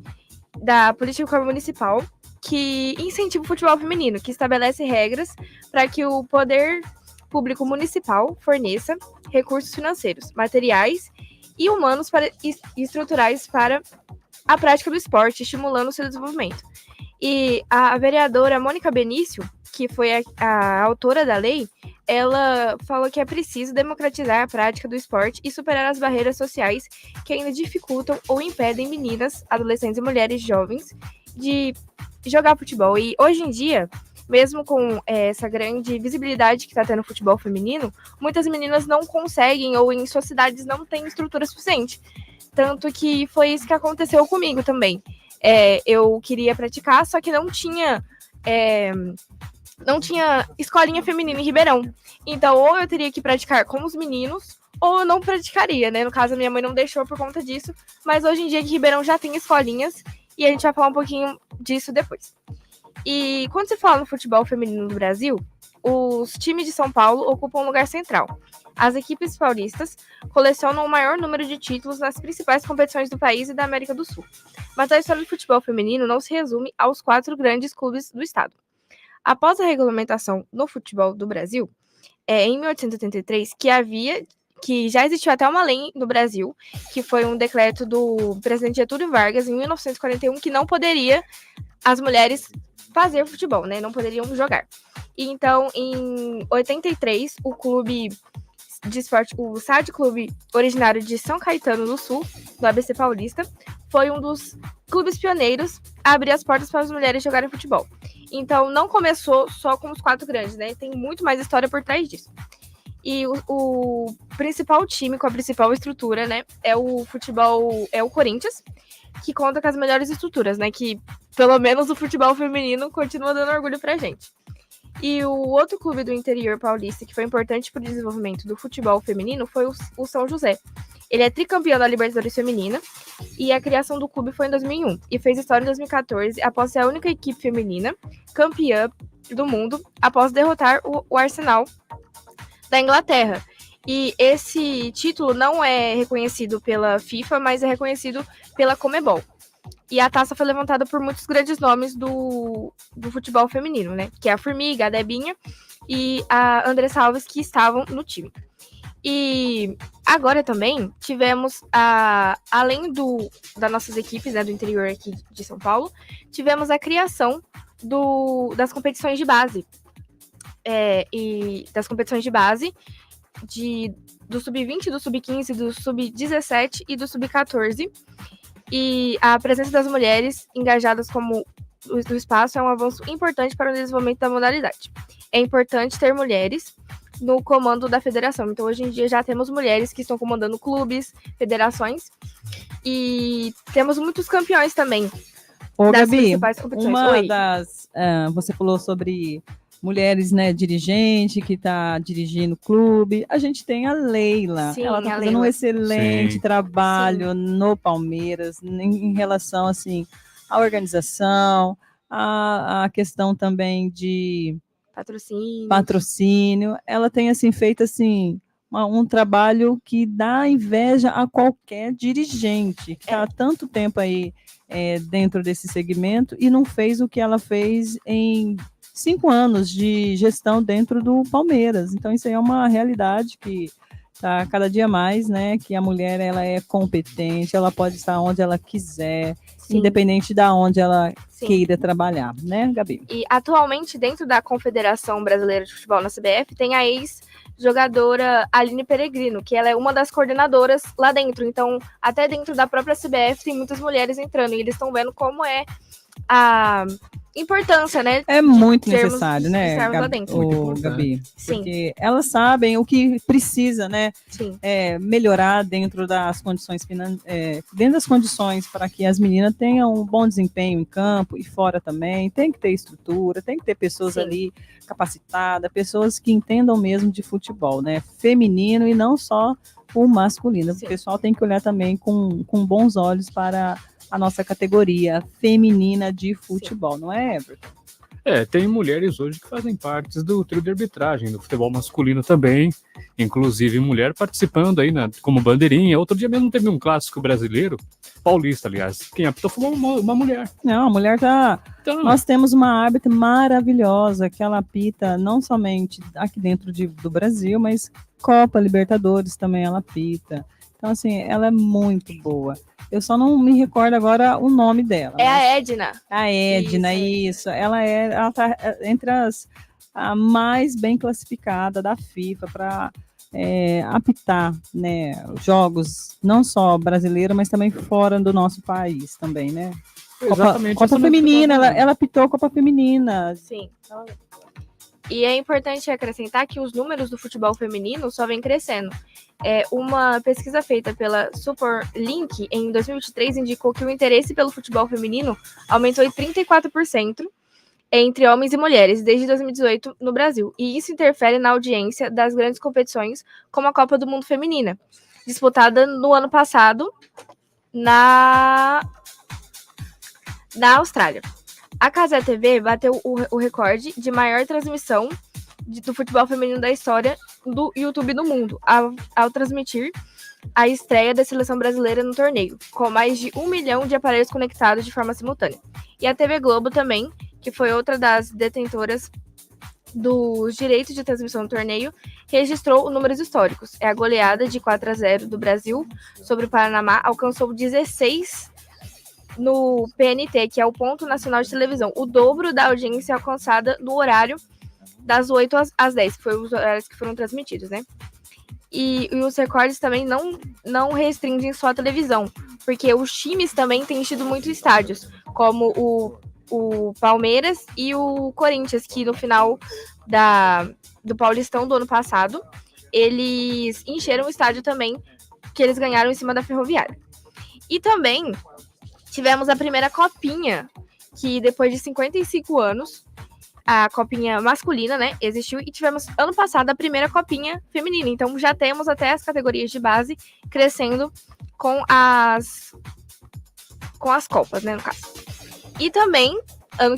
da Política Municipal que incentiva o futebol feminino, que estabelece regras para que o poder público municipal forneça recursos financeiros, materiais e humanos e estruturais para a prática do esporte, estimulando o seu desenvolvimento. E a vereadora Mônica Benício, que foi a autora da lei, ela falou que é preciso democratizar a prática do esporte e superar as barreiras sociais que ainda dificultam ou impedem meninas, adolescentes e mulheres jovens de jogar futebol. E hoje em dia, mesmo com essa grande visibilidade que está tendo o futebol feminino, muitas meninas não conseguem ou em suas cidades não têm estrutura suficiente. Tanto que foi isso que aconteceu comigo também. Eu queria praticar, só que não tinha escolinha feminina em Ribeirão. Então, ou eu teria que praticar com os meninos, ou eu não praticaria, né? No caso, a minha mãe não deixou por conta disso. Mas hoje em dia, em Ribeirão já tem escolinhas, e a gente vai falar um pouquinho disso depois. E quando se fala no futebol feminino do Brasil, os times de São Paulo ocupam um lugar central. As equipes paulistas colecionam o maior número de títulos nas principais competições do país e da América do Sul. Mas a história do futebol feminino não se resume aos 4 grandes clubes do estado. Após a regulamentação no futebol do Brasil, em 1883, que já existiu até uma lei no Brasil, que foi um decreto do presidente Getúlio Vargas, em 1941, que não poderia as mulheres fazer futebol, né? Não poderiam jogar. E então, em 83, o clube de esporte, o SAD Clube, originário de São Caetano do Sul, do ABC Paulista, foi um dos clubes pioneiros a abrir as portas para as mulheres jogarem futebol. Então, não começou só com os 4 grandes, né? Tem muito mais história por trás disso. E o principal time com a principal estrutura, né, é o Corinthians, que conta com as melhores estruturas, né, que pelo menos o futebol feminino continua dando orgulho pra gente. E o outro clube do interior paulista que foi importante para o desenvolvimento do futebol feminino foi o São José. Ele é tricampeão da Libertadores Feminina e a criação do clube foi em 2001 e fez história em 2014 após ser a única equipe feminina campeã do mundo após derrotar o Arsenal da Inglaterra. E esse título não é reconhecido pela FIFA, mas é reconhecido pela Conmebol. E a taça foi levantada por muitos grandes nomes do futebol feminino, né? Que é a Formiga, a Debinha e a Andressa Alves, que estavam no time. E agora também tivemos, além das nossas equipes, né, do interior aqui de São Paulo, tivemos a criação das competições de base. E das competições de base do Sub-20, do Sub-15, do Sub-17 e do Sub-14. E a presença das mulheres engajadas como do espaço é um avanço importante para o desenvolvimento da modalidade. É importante ter mulheres no comando da federação. Então, hoje em dia, já temos mulheres que estão comandando clubes, federações, e temos muitos campeões também. Ô, das Gabi, principais competições. Você falou sobre mulheres, né, dirigente, que está dirigindo clube. A gente tem a Leila. Sim, ela está a fazendo Leila. um excelente Sim. trabalho no Palmeiras, em relação, assim, à organização, a questão também de patrocínio. Ela tem, assim, feito, assim, um trabalho que dá inveja a qualquer dirigente, que está há tanto tempo aí dentro desse segmento e não fez o que ela fez em 5 anos de gestão dentro do Palmeiras. Então, isso aí é uma realidade que está cada dia mais, né? Que a mulher, ela é competente, ela pode estar onde ela quiser, Sim. independente de onde ela Sim. queira trabalhar, né, Gabi? E atualmente, dentro da Confederação Brasileira de Futebol na CBF, tem a ex-jogadora Aline Peregrino, que ela é uma das coordenadoras lá dentro. Então, até dentro da própria CBF tem muitas mulheres entrando e eles estão vendo como é a importância, né? É muito termos- necessário, né, estarmos lá Gabi? dentro. Muito Ô, importante. Gabi? Sim. Porque elas sabem o que precisa, né? Sim. Melhorar dentro das condições dentro das condições para que as meninas tenham um bom desempenho em campo e fora também. Tem que ter estrutura, tem que ter pessoas Sim. ali capacitadas, pessoas que entendam mesmo de futebol, né? Feminino e não só o masculino. Sim. O pessoal tem que olhar também com bons olhos para a nossa categoria feminina de futebol, não é, Everton? Tem mulheres hoje que fazem parte do trio de arbitragem, do futebol masculino também, inclusive mulher participando aí como bandeirinha. Outro dia mesmo teve um clássico brasileiro, paulista, aliás. Quem apitou foi uma mulher. Não, a mulher tá... Então, Nós temos uma árbitra maravilhosa que ela apita não somente aqui dentro do Brasil, mas Copa Libertadores também ela apita. Então, assim, ela é muito boa. Eu só não me recordo agora o nome dela. É a Edna. A Edna, isso. Ela tá entre a mais bem classificada da FIFA para apitar, né, jogos não só brasileiros, mas também fora do nosso país também, né? exatamente. Copa Feminina, ela apitou a Copa Feminina. Sim. E é importante acrescentar que os números do futebol feminino só vem crescendo. Uma pesquisa feita pela Superlink em 2023 indicou que o interesse pelo futebol feminino aumentou em 34% entre homens e mulheres desde 2018 no Brasil. E isso interfere na audiência das grandes competições, como a Copa do Mundo Feminina, disputada no ano passado na Austrália. A Cazé TV bateu o recorde de maior transmissão do futebol feminino da história do YouTube no mundo, ao transmitir a estreia da seleção brasileira no torneio, com mais de 1 milhão de aparelhos conectados de forma simultânea. E a TV Globo também, que foi outra das detentoras dos direitos de transmissão do torneio, registrou números históricos. A goleada de 4-0 do Brasil sobre o Panamá alcançou 16 no PNT, que é o Ponto Nacional de Televisão, o dobro da audiência alcançada no horário das 8 às 10, que foram os horários que foram transmitidos, né? E os recordes também não restringem só a televisão, porque os times também têm enchido muito estádios, como o Palmeiras e o Corinthians, que no final do Paulistão do ano passado, eles encheram o estádio também, que eles ganharam em cima da Ferroviária. E também tivemos a primeira copinha, que depois de 55 anos, a copinha masculina, né, existiu, e tivemos ano passado a primeira copinha feminina. Então já temos até as categorias de base crescendo com as copas, né, no caso. E também, ano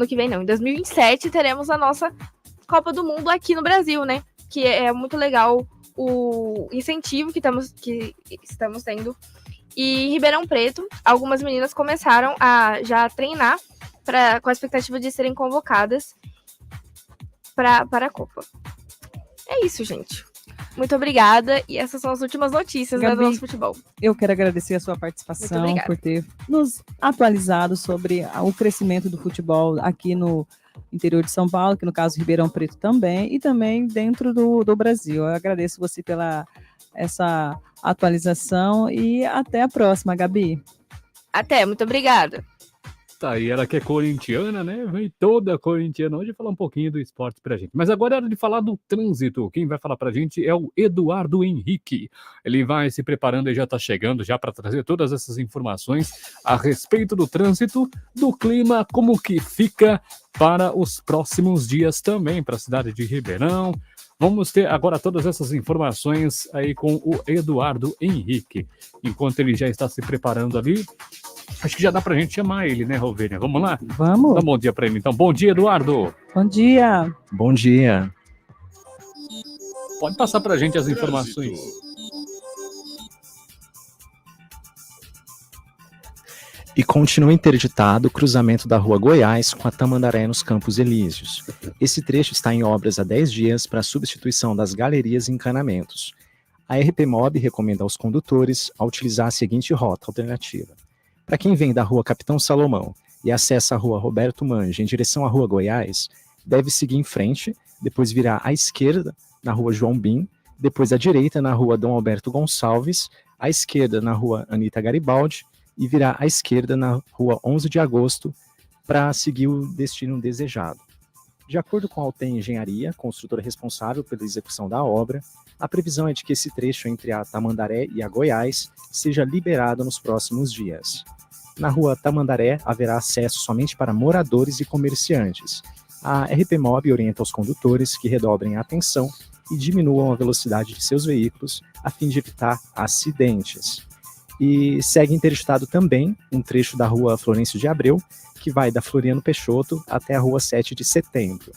que vem não, em 2027 teremos a nossa Copa do Mundo aqui no Brasil, né, que é muito legal o incentivo que estamos tendo. E em Ribeirão Preto, algumas meninas começaram a já treinar com a expectativa de serem convocadas para a Copa. É isso, gente. Muito obrigada. E essas são as últimas notícias, Gabi, do nosso futebol. Eu quero agradecer a sua participação, por ter nos atualizado sobre o crescimento do futebol aqui no interior de São Paulo, que no caso Ribeirão Preto também, e também dentro do Brasil. Eu agradeço você pela essa atualização e até a próxima, Gabi. Até, muito obrigada. Tá aí, ela que é corintiana, né? Vem toda corintiana hoje falar um pouquinho do esporte pra gente. Mas agora é hora de falar do trânsito. Quem vai falar pra gente é o Eduardo Henrique. Ele vai se preparando e já tá chegando já para trazer todas essas informações a respeito do trânsito, do clima, como que fica para os próximos dias também para a cidade de Ribeirão. Vamos ter agora todas essas informações aí com o Eduardo Henrique. Enquanto ele já está se preparando ali, acho que já dá pra gente chamar ele, né, Rovênia? Vamos lá? Vamos. Dá um bom dia pra ele, então. Bom dia, Eduardo. Bom dia. Bom dia. Pode passar pra gente as informações. E continua interditado o cruzamento da Rua Goiás com a Tamandaré nos Campos Elíseos. Esse trecho está em obras há 10 dias para a substituição das galerias e encanamentos. A RPMob recomenda aos condutores a utilizar a seguinte rota alternativa. Para quem vem da Rua Capitão Salomão e acessa a Rua Roberto Mange em direção à Rua Goiás, deve seguir em frente, depois virar à esquerda na Rua João Bim, depois à direita na Rua Dom Alberto Gonçalves, à esquerda na Rua Anita Garibaldi, e virar à esquerda na Rua 11 de Agosto para seguir o destino desejado. De acordo com a Alten Engenharia, construtora responsável pela execução da obra, a previsão é de que esse trecho entre a Tamandaré e a Goiás seja liberado nos próximos dias. Na Rua Tamandaré haverá acesso somente para moradores e comerciantes. A RPMob orienta os condutores que redobrem a atenção e diminuam a velocidade de seus veículos a fim de evitar acidentes. E segue interditado também um trecho da Rua Florencio de Abreu, que vai da Floriano Peixoto até a Rua 7 de Setembro.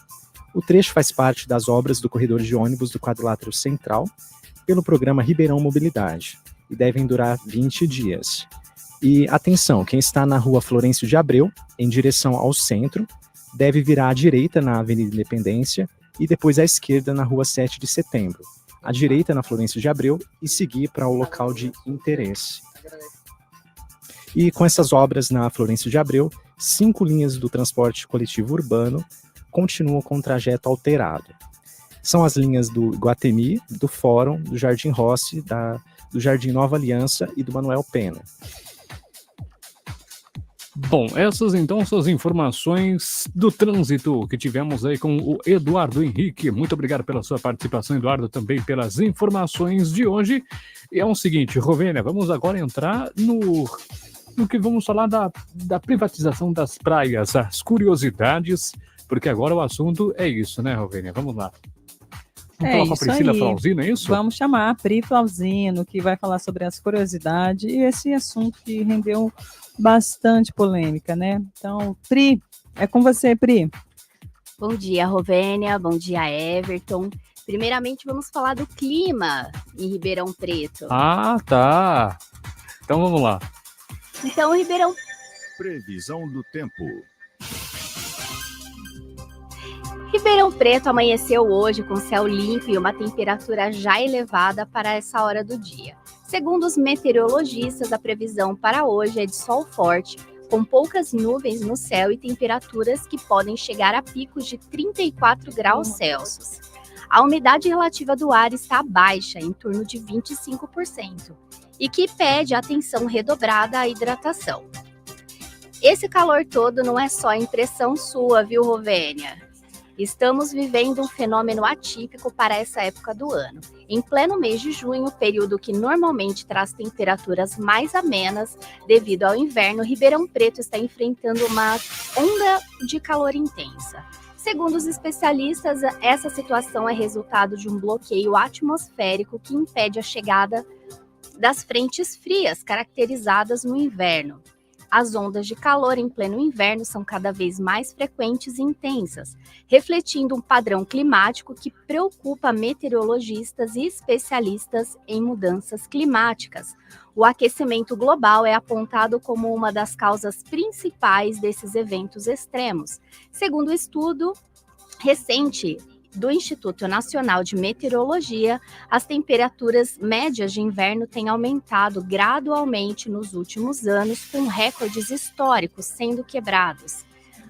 O trecho faz parte das obras do corredor de ônibus do quadrilátero central pelo programa Ribeirão Mobilidade e devem durar 20 dias. E atenção, quem está na Rua Florencio de Abreu, em direção ao centro, deve virar à direita na Avenida Independência e depois à esquerda na Rua 7 de Setembro. À direita na Florencio de Abreu e seguir para o local de interesse. E com essas obras na Florencio de Abreu, 5 linhas do transporte coletivo urbano continuam com o trajeto alterado. São as linhas do Iguatemi, do Fórum, do Jardim Rossi, do Jardim Nova Aliança e do Manuel Pena. Bom, essas então são as informações do trânsito que tivemos aí com o Eduardo Henrique. Muito obrigado pela sua participação, Eduardo, também pelas informações de hoje. E é o seguinte, Rovênia, vamos agora entrar no que vamos falar da privatização das praias, as curiosidades, porque agora o assunto é isso, né, Rovênia? Vamos lá. Vamos falar com a Priscila Flauzino, é isso? Vamos chamar a Pri Flauzino, que vai falar sobre as curiosidades e esse assunto que rendeu bastante polêmica, né? Então, Pri, é com você, Pri. Bom dia, Rovênia. Bom dia, Everton. Primeiramente, vamos falar do clima em Ribeirão Preto. Ah, tá. Então, vamos lá. Então, Ribeirão... Previsão do tempo. Ribeirão Preto amanheceu hoje com céu limpo e uma temperatura já elevada para essa hora do dia. Segundo os meteorologistas, a previsão para hoje é de sol forte, com poucas nuvens no céu e temperaturas que podem chegar a picos de 34 graus Celsius. A umidade relativa do ar está baixa, em torno de 25%, e que pede atenção redobrada à hidratação. Esse calor todo não é só impressão sua, viu, Rovênia? Estamos vivendo um fenômeno atípico para essa época do ano. Em pleno mês de junho, período que normalmente traz temperaturas mais amenas devido ao inverno, Ribeirão Preto está enfrentando uma onda de calor intensa. Segundo os especialistas, essa situação é resultado de um bloqueio atmosférico que impede a chegada das frentes frias caracterizadas no inverno. As ondas de calor em pleno inverno são cada vez mais frequentes e intensas, refletindo um padrão climático que preocupa meteorologistas e especialistas em mudanças climáticas. O aquecimento global é apontado como uma das causas principais desses eventos extremos. Segundo o estudo recente do Instituto Nacional de Meteorologia, as temperaturas médias de inverno têm aumentado gradualmente nos últimos anos, com recordes históricos sendo quebrados.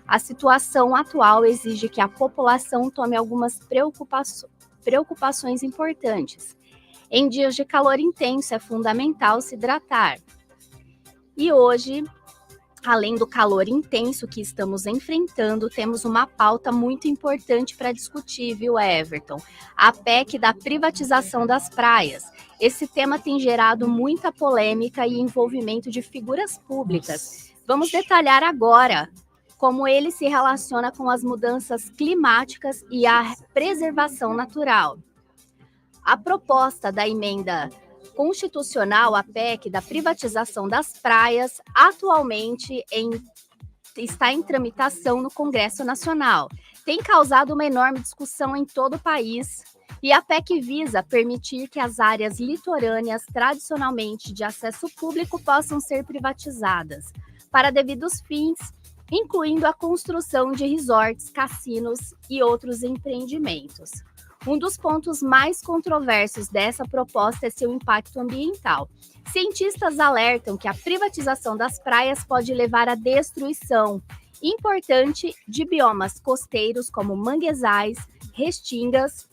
A situação atual exige que a população tome algumas preocupações importantes. Em dias de calor intenso, é fundamental se hidratar. E hoje, além do calor intenso que estamos enfrentando, temos uma pauta muito importante para discutir, viu, Everton? A PEC da privatização das praias. Esse tema tem gerado muita polêmica e envolvimento de figuras públicas. Vamos detalhar agora como ele se relaciona com as mudanças climáticas e a preservação natural. A proposta da emenda constitucional, a PEC da privatização das praias, atualmente está em tramitação no Congresso Nacional. Tem causado uma enorme discussão em todo o país e a PEC visa permitir que as áreas litorâneas tradicionalmente de acesso público possam ser privatizadas para devidos fins, incluindo a construção de resorts, cassinos e outros empreendimentos. Um dos pontos mais controversos dessa proposta é seu impacto ambiental. Cientistas alertam que a privatização das praias pode levar à destruição importante de biomas costeiros como manguezais, restingas,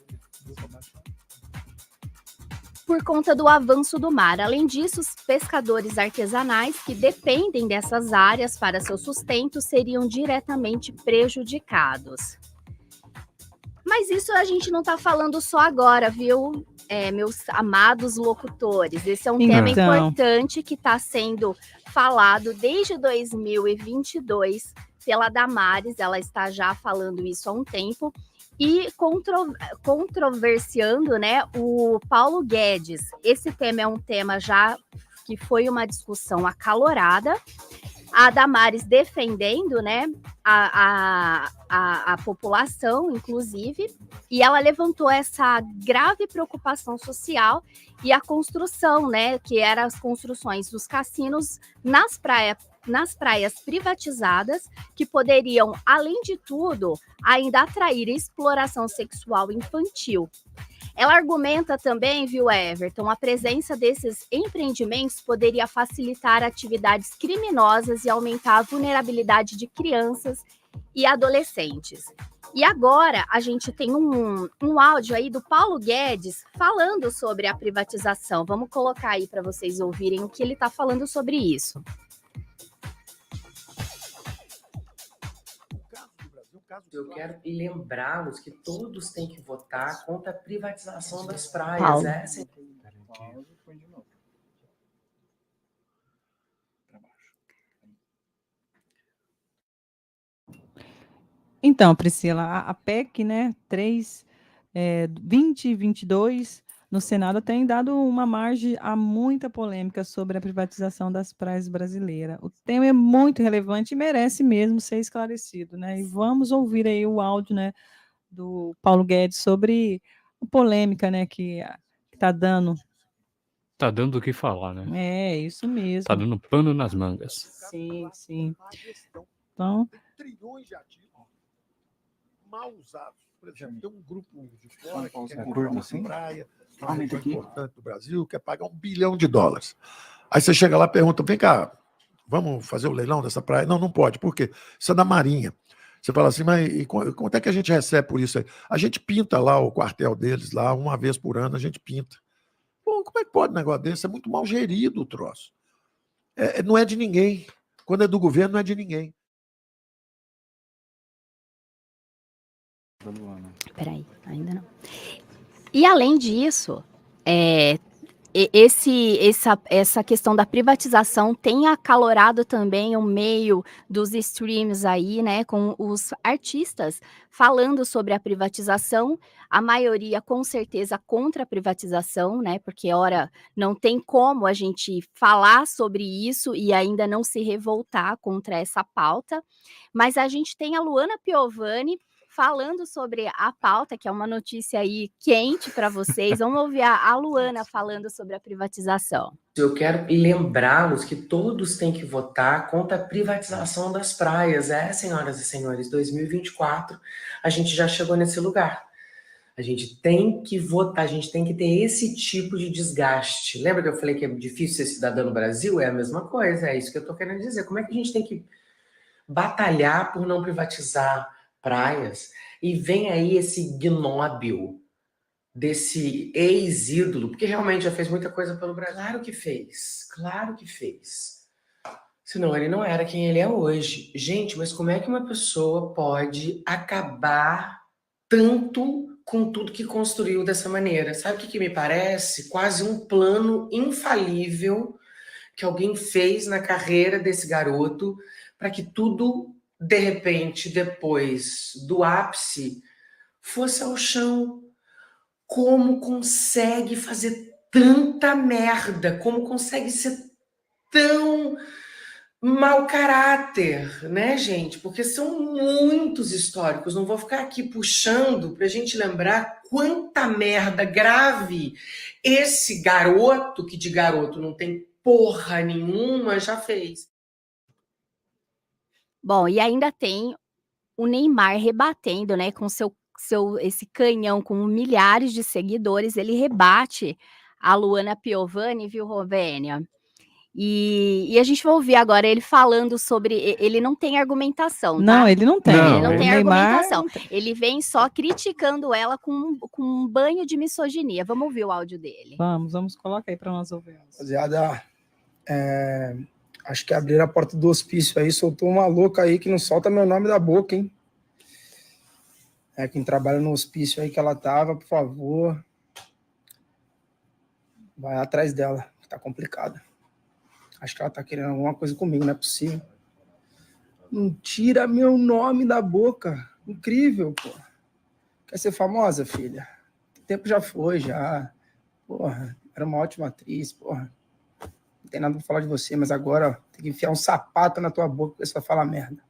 por conta do avanço do mar. Além disso, os pescadores artesanais que dependem dessas áreas para seu sustento seriam diretamente prejudicados. Mas isso a gente não está falando só agora, viu, meus amados locutores? Esse é um tema importante que está sendo falado desde 2022 pela Damares, ela está já falando isso há um tempo, e controversiando, né, o Paulo Guedes. Esse tema é um tema já que foi uma discussão acalorada, a Damares defendendo, né, a população, inclusive, e ela levantou essa grave preocupação social e a construção, né, que eram as construções dos cassinos nas praias privatizadas, que poderiam, além de tudo, ainda atrair exploração sexual infantil. Ela argumenta também, viu, Everton, a presença desses empreendimentos poderia facilitar atividades criminosas e aumentar a vulnerabilidade de crianças e adolescentes. E agora a gente tem um áudio aí do Paulo Guedes falando sobre a privatização. Vamos colocar aí para vocês ouvirem o que ele está falando sobre isso. Eu quero lembrá-los que todos têm que votar contra a privatização das praias. Essa... Então, Priscila, a PEC, né, 2022, no Senado tem dado uma margem a muita polêmica sobre a privatização das praias brasileiras. O tema é muito relevante e merece mesmo ser esclarecido, né? E vamos ouvir aí o áudio, né, do Paulo Guedes sobre a polêmica, né, que está dando. Tá dando o que falar, né? É, isso mesmo. Tá dando pano nas mangas. Sim, sim. Então... trilhões de ativos mal usados. Por exemplo, tem um grupo de fora que quer comprar uma praia, uma região importante do Brasil, quer pagar $1 bilhão. Aí você chega lá e pergunta, vem cá, vamos fazer o leilão dessa praia? Não, não pode. Por quê? Isso é da Marinha. Você fala assim, mas e quanto é que a gente recebe por isso aí? A gente pinta lá o quartel deles, lá, uma vez por ano, a gente pinta. Pô, como é que pode um negócio desse? É muito mal gerido o troço. Não é de ninguém. Quando é do governo, não é de ninguém. Peraí, ainda não. E além disso, essa questão da privatização tem acalorado também o meio dos streams aí, né, com os artistas falando sobre a privatização, a maioria com certeza contra a privatização, né, porque ora, não tem como a gente falar sobre isso e ainda não se revoltar contra essa pauta, mas a gente tem a Luana Piovani falando sobre a pauta, que é uma notícia aí quente para vocês. Vamos ouvir a Luana falando sobre a privatização. Eu quero lembrá-los que todos têm que votar contra a privatização das praias. Senhoras e senhores, 2024, a gente já chegou nesse lugar. A gente tem que votar, a gente tem que ter esse tipo de desgaste. Lembra que eu falei que é difícil ser cidadão no Brasil? É a mesma coisa, é isso que eu estou querendo dizer. Como é que a gente tem que batalhar por não privatizar praias? E vem aí esse gnóbil desse ex-ídolo, porque realmente já fez muita coisa pelo Brasil. Claro que fez. Senão ele não era quem ele é hoje. Gente, mas como é que uma pessoa pode acabar tanto com tudo que construiu dessa maneira? Sabe o que me parece? Quase um plano infalível que alguém fez na carreira desse garoto para que tudo, de repente, depois do ápice, fosse ao chão. Como consegue fazer tanta merda? Como consegue ser tão mau caráter, né, gente? Porque são muitos históricos. Não vou ficar aqui puxando pra gente lembrar quanta merda grave esse garoto, que de garoto não tem porra nenhuma, já fez. Bom, e ainda tem o Neymar rebatendo, né, com esse canhão com milhares de seguidores, ele rebate a Luana Piovani, viu, Rovênia? E a gente vai ouvir agora ele falando sobre... Ele não tem argumentação, tá? Não, ele não tem. Ele não tem Neymar... argumentação. Ele vem só criticando ela com um banho de misoginia. Vamos ouvir o áudio dele. Vamos, coloca aí para nós ouvirmos. Rapaziada, acho que abriram a porta do hospício aí, soltou uma louca aí que não solta meu nome da boca, hein? Quem trabalha no hospício aí que ela tava, por favor, vai atrás dela, que tá complicado. Acho que ela tá querendo alguma coisa comigo, não é possível. Não tira meu nome da boca. Incrível, pô. Quer ser famosa, filha? O tempo já foi, já. Porra, era uma ótima atriz, porra. Não tem nada pra falar de você, mas agora ó, tem que enfiar um sapato na tua boca porque você vai falar merda.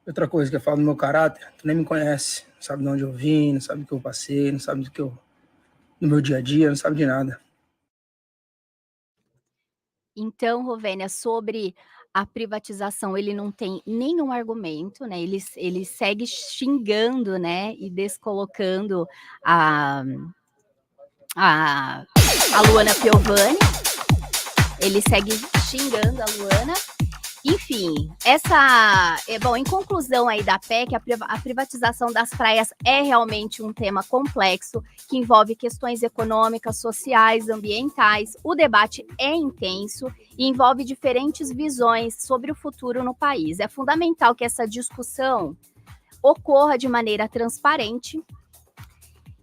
Outra coisa que eu falo do meu caráter, tu nem me conhece, não sabe de onde eu vim, não sabe do que eu passei, não sabe do que eu... no meu dia a dia, não sabe de nada. Então, Rovênia, sobre a privatização, ele não tem nenhum argumento, né? Ele segue xingando, né? E descolocando a Luana Piovani. Ele segue xingando a Luana. Enfim, em conclusão aí da PEC, a privatização das praias é realmente um tema complexo, que envolve questões econômicas, sociais, ambientais. O debate é intenso e envolve diferentes visões sobre o futuro no país. É fundamental que essa discussão ocorra de maneira transparente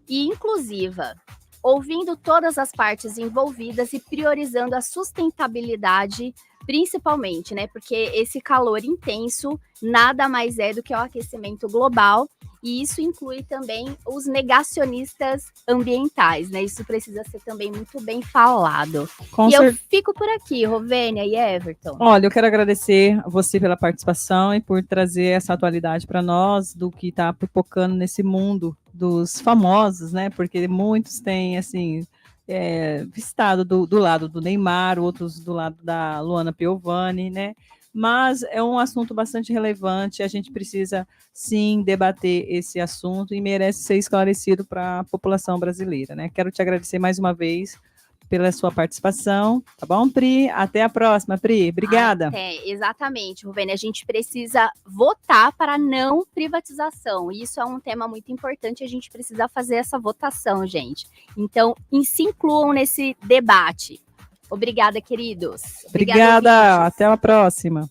e inclusiva, ouvindo todas as partes envolvidas e priorizando a sustentabilidade, principalmente, né? Porque esse calor intenso nada mais é do que o aquecimento global, e isso inclui também os negacionistas ambientais, né? Isso precisa ser também muito bem falado. Eu fico por aqui, Rovênia e Everton. Olha, eu quero agradecer a você pela participação e por trazer essa atualidade para nós do que está pipocando nesse mundo dos famosos, né? Porque muitos têm, assim... estado do lado do Neymar, outros do lado da Luana Piovani, né? Mas é um assunto bastante relevante, a gente precisa, sim, debater esse assunto e merece ser esclarecido para a população brasileira, né? Quero te agradecer mais uma vez pela sua participação, tá bom, Pri? Até a próxima, Pri. Obrigada. Exatamente, Rovênia. A gente precisa votar para não privatização. Isso é um tema muito importante, a gente precisa fazer essa votação, gente. Então, se incluam nesse debate. Obrigada, queridos. Obrigada, até a próxima.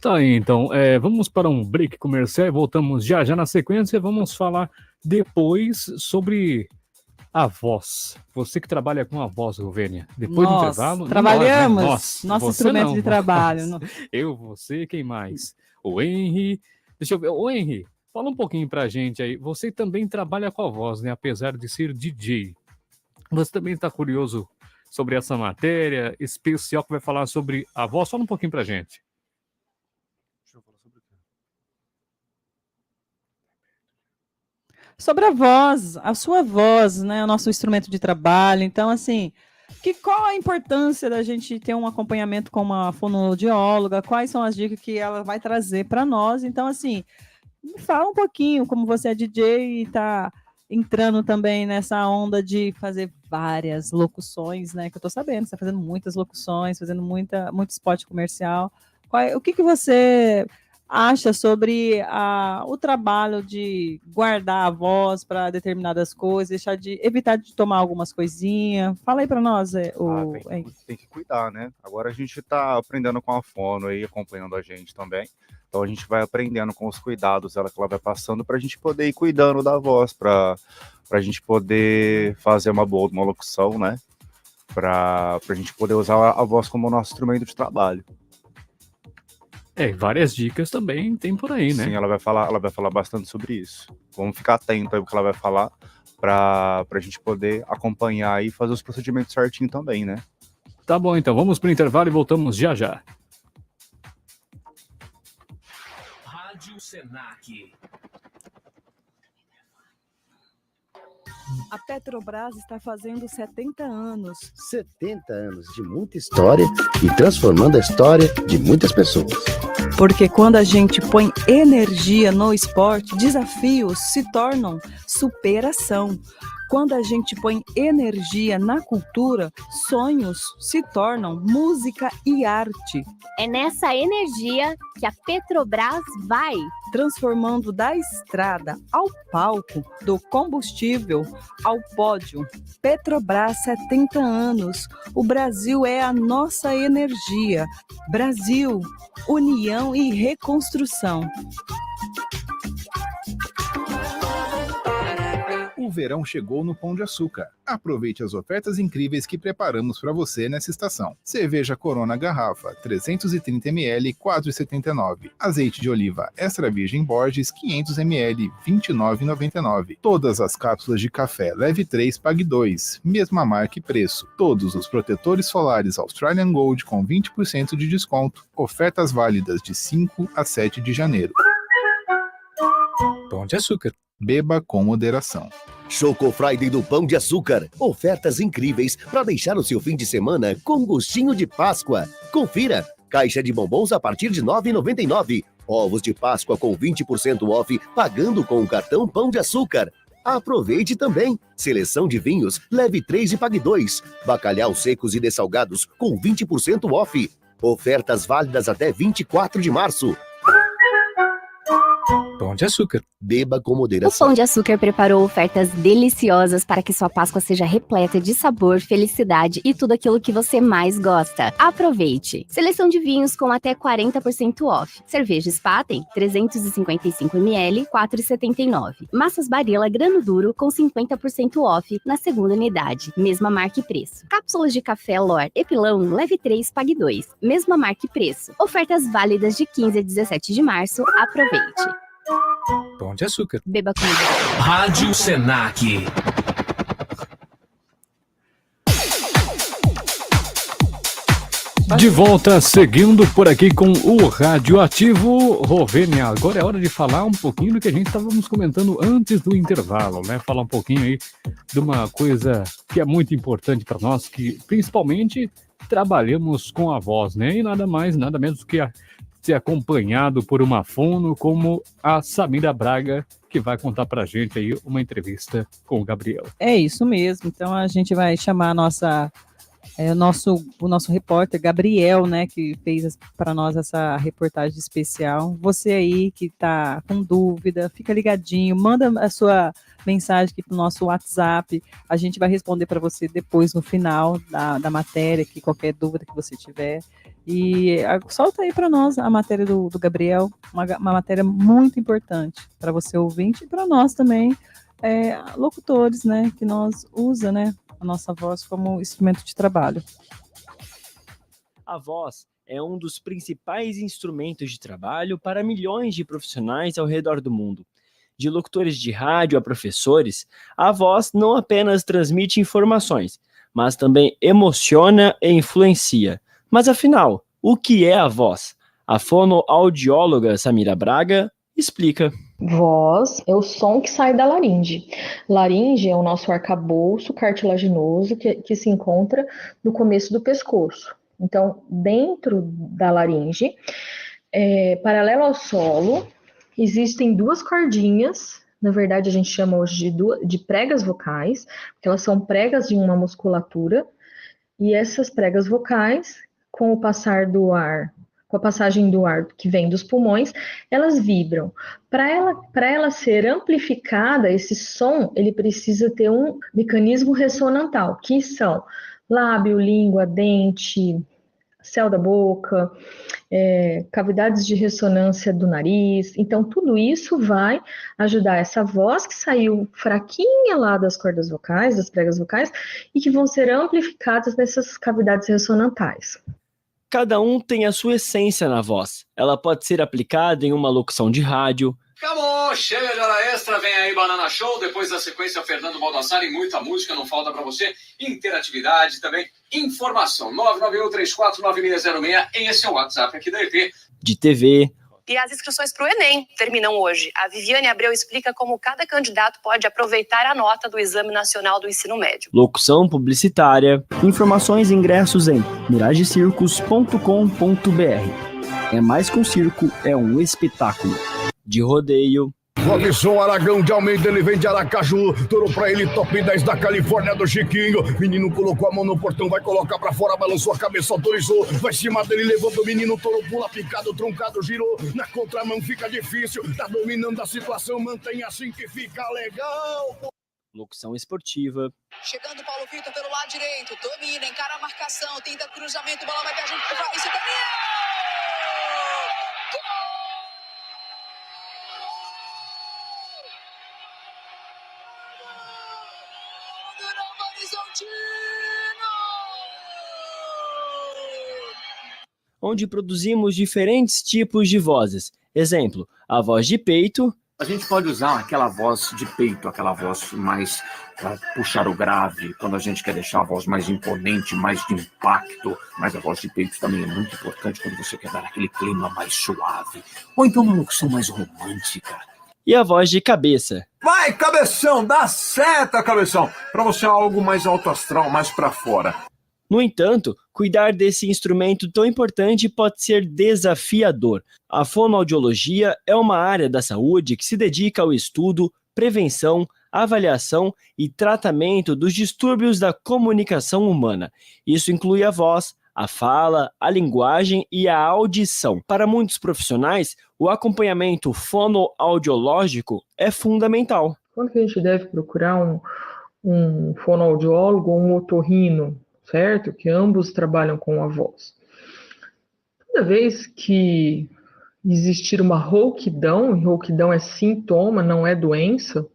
Tá aí, então, vamos para um break comercial e voltamos já na sequência. Vamos falar depois sobre a voz. Você que trabalha com a voz, Rovênia. Depois do intervalo... Trabalhamos. Nosso instrumento de trabalho. Eu, você, quem mais? O Henry. Deixa eu ver. Ô, Henry, fala um pouquinho pra gente aí. Você também trabalha com a voz, né? Apesar de ser DJ. Você também está curioso sobre essa matéria especial que vai falar sobre a voz? Fala um pouquinho pra gente. Sobre a voz, a sua voz, né? O nosso instrumento de trabalho. Então, assim, qual a importância da gente ter um acompanhamento com uma fonoaudióloga? Quais são as dicas que ela vai trazer para nós? Então, assim, me fala um pouquinho, como você é DJ e está entrando também nessa onda de fazer várias locuções, né? Que eu tô sabendo, você está fazendo muitas locuções, fazendo muito spot comercial. O que você acha sobre o trabalho de guardar a voz para determinadas coisas, evitar de tomar algumas coisinhas? Fala aí para nós. Tem que cuidar, né? Agora a gente está aprendendo com a fono aí, acompanhando a gente também. Então a gente vai aprendendo com os cuidados que ela vai passando para a gente poder ir cuidando da voz, para a gente poder fazer uma boa locução, né? Para a gente poder usar a voz como nosso instrumento de trabalho. Várias dicas também tem por aí, né? Sim, ela vai falar bastante sobre isso. Vamos ficar atento aí ao que ela vai falar para a gente poder acompanhar e fazer os procedimentos certinho também, né? Tá bom, então vamos pro intervalo e voltamos já já. Rádio Senac. A Petrobras está fazendo 70 anos. 70 anos de muita história e transformando a história de muitas pessoas. Porque quando a gente põe energia no esporte, desafios se tornam superação. Quando a gente põe energia na cultura, sonhos se tornam música e arte. É nessa energia que a Petrobras vai, transformando da estrada ao palco, do combustível ao pódio. Petrobras, 70 anos. O Brasil é a nossa energia. Brasil, união e reconstrução. O verão chegou no Pão de Açúcar. Aproveite as ofertas incríveis que preparamos para você nessa estação. Cerveja Corona Garrafa, 330 ml, 4,79. Azeite de oliva Extra Virgem Borges, 500 ml, 29,99. Todas as cápsulas de café Leve 3, Pague 2. Mesma marca e preço. Todos os protetores solares Australian Gold com 20% de desconto. Ofertas válidas de 5 a 7 de janeiro. Pão de Açúcar. Beba com moderação. Choco Friday do Pão de Açúcar. Ofertas incríveis para deixar o seu fim de semana com gostinho de Páscoa. Confira. Caixa de bombons a partir de R$ 9,99. Ovos de Páscoa com 20% off, pagando com o cartão Pão de Açúcar. Aproveite também. Seleção de vinhos, leve 3 e pague 2. Bacalhau secos e dessalgados com 20% off. Ofertas válidas até 24 de março. Pão de Açúcar. Beba com O moderação. Pão de Açúcar preparou ofertas deliciosas para que sua Páscoa seja repleta de sabor, felicidade e tudo aquilo que você mais gosta. Aproveite! Seleção de vinhos com até 40% off. Cerveja Spaten, 355 ml, 4,79. Massas Barilla grano duro com 50% off na segunda unidade. Mesma marca e preço. Cápsulas de café Lor Epilão, leve 3, pague 2. Mesma marca e preço. Ofertas válidas de 15 a 17 de março. Aproveite! Pão de Açúcar. Beba com moderação. Rádio Senac. De volta, seguindo por aqui com o Radioativo. Rovênia, agora é hora de falar um pouquinho do que a gente estávamos comentando antes do intervalo, né? Falar um pouquinho aí de uma coisa que é muito importante para nós, que principalmente trabalhamos com a voz, né? E nada mais, nada menos que ser acompanhado por uma fono como a Samira Braga, que vai contar pra gente aí uma entrevista com o Gabriel. É isso mesmo. Então a gente vai chamar o nosso repórter Gabriel, né, que fez para nós essa reportagem especial. Você aí que tá com dúvida, fica ligadinho, manda a sua mensagem aqui pro nosso WhatsApp. A gente vai responder para você depois no final da matéria, que qualquer dúvida que você tiver. E solta aí para nós a matéria do Gabriel, uma matéria muito importante para você ouvinte e para nós também, locutores, né, que nós usa, né, a nossa voz como instrumento de trabalho. A voz é um dos principais instrumentos de trabalho para milhões de profissionais ao redor do mundo. De locutores de rádio a professores, a voz não apenas transmite informações, mas também emociona e influencia. Mas afinal, o que é a voz? A fonoaudióloga Samira Braga explica. Voz é o som que sai da laringe. Laringe é o nosso arcabouço cartilaginoso que se encontra no começo do pescoço. Então, dentro da laringe, paralelo ao solo, existem duas cordinhas. Na verdade, a gente chama hoje de pregas vocais, porque elas são pregas de uma musculatura. E essas pregas vocais, com o passar do ar, com a passagem do ar que vem dos pulmões, elas vibram. Para ela ser amplificada, esse som, ele precisa ter um mecanismo ressonantal, que são lábio, língua, dente, céu da boca, cavidades de ressonância do nariz. Então, tudo isso vai ajudar essa voz que saiu fraquinha lá das cordas vocais, das pregas vocais, e que vão ser amplificadas nessas cavidades ressonantais. Cada um tem a sua essência na voz. Ela pode ser aplicada em uma locução de rádio. Acabou, chega de hora extra, vem aí Banana Show, depois da sequência Fernando Baldassari, muita música, não falta pra você, interatividade também, informação, 991349606, esse é o WhatsApp aqui da EP. De TV. E as inscrições para o Enem terminam hoje. A Viviane Abreu explica como cada candidato pode aproveitar a nota do Exame Nacional do Ensino Médio. Locução publicitária. Informações e ingressos em miragecircos.com.br. É mais que um circo, é um espetáculo. De rodeio. Robson Aragão de Almeida, ele vem de Aracaju, touro pra ele, top 10 da Califórnia do Chiquinho. Menino colocou a mão no portão, vai colocar pra fora, balançou a cabeça, autorizou. Vai cima dele, levanta o menino, touro pula, picado, truncado, girou. Na contramão fica difícil, tá dominando a situação, mantém assim que fica legal. Locução esportiva. Chegando Paulo Vitor pelo lado direito, domina, encara a marcação, tenta cruzamento, bola vai viajando pro Fabrício Daniel! Onde produzimos diferentes tipos de vozes. Exemplo, a voz de peito. A gente pode usar aquela voz de peito, aquela voz mais para puxar o grave, quando a gente quer deixar a voz mais imponente, mais de impacto. Mas a voz de peito também é muito importante quando você quer dar aquele clima mais suave. Ou então uma locução mais romântica. E a voz de cabeça. Vai, cabeção, dá seta, cabeção, para você algo mais alto astral, mais para fora. No entanto, cuidar desse instrumento tão importante pode ser desafiador. A fonoaudiologia é uma área da saúde que se dedica ao estudo, prevenção, avaliação e tratamento dos distúrbios da comunicação humana. Isso inclui a voz, a fala, a linguagem e a audição. Para muitos profissionais, o acompanhamento fonoaudiológico é fundamental. Quando que a gente deve procurar um fonoaudiólogo ou um otorrino, certo? Que ambos trabalham com a voz. Toda vez que existir uma rouquidão, e rouquidão é sintoma, não é doença,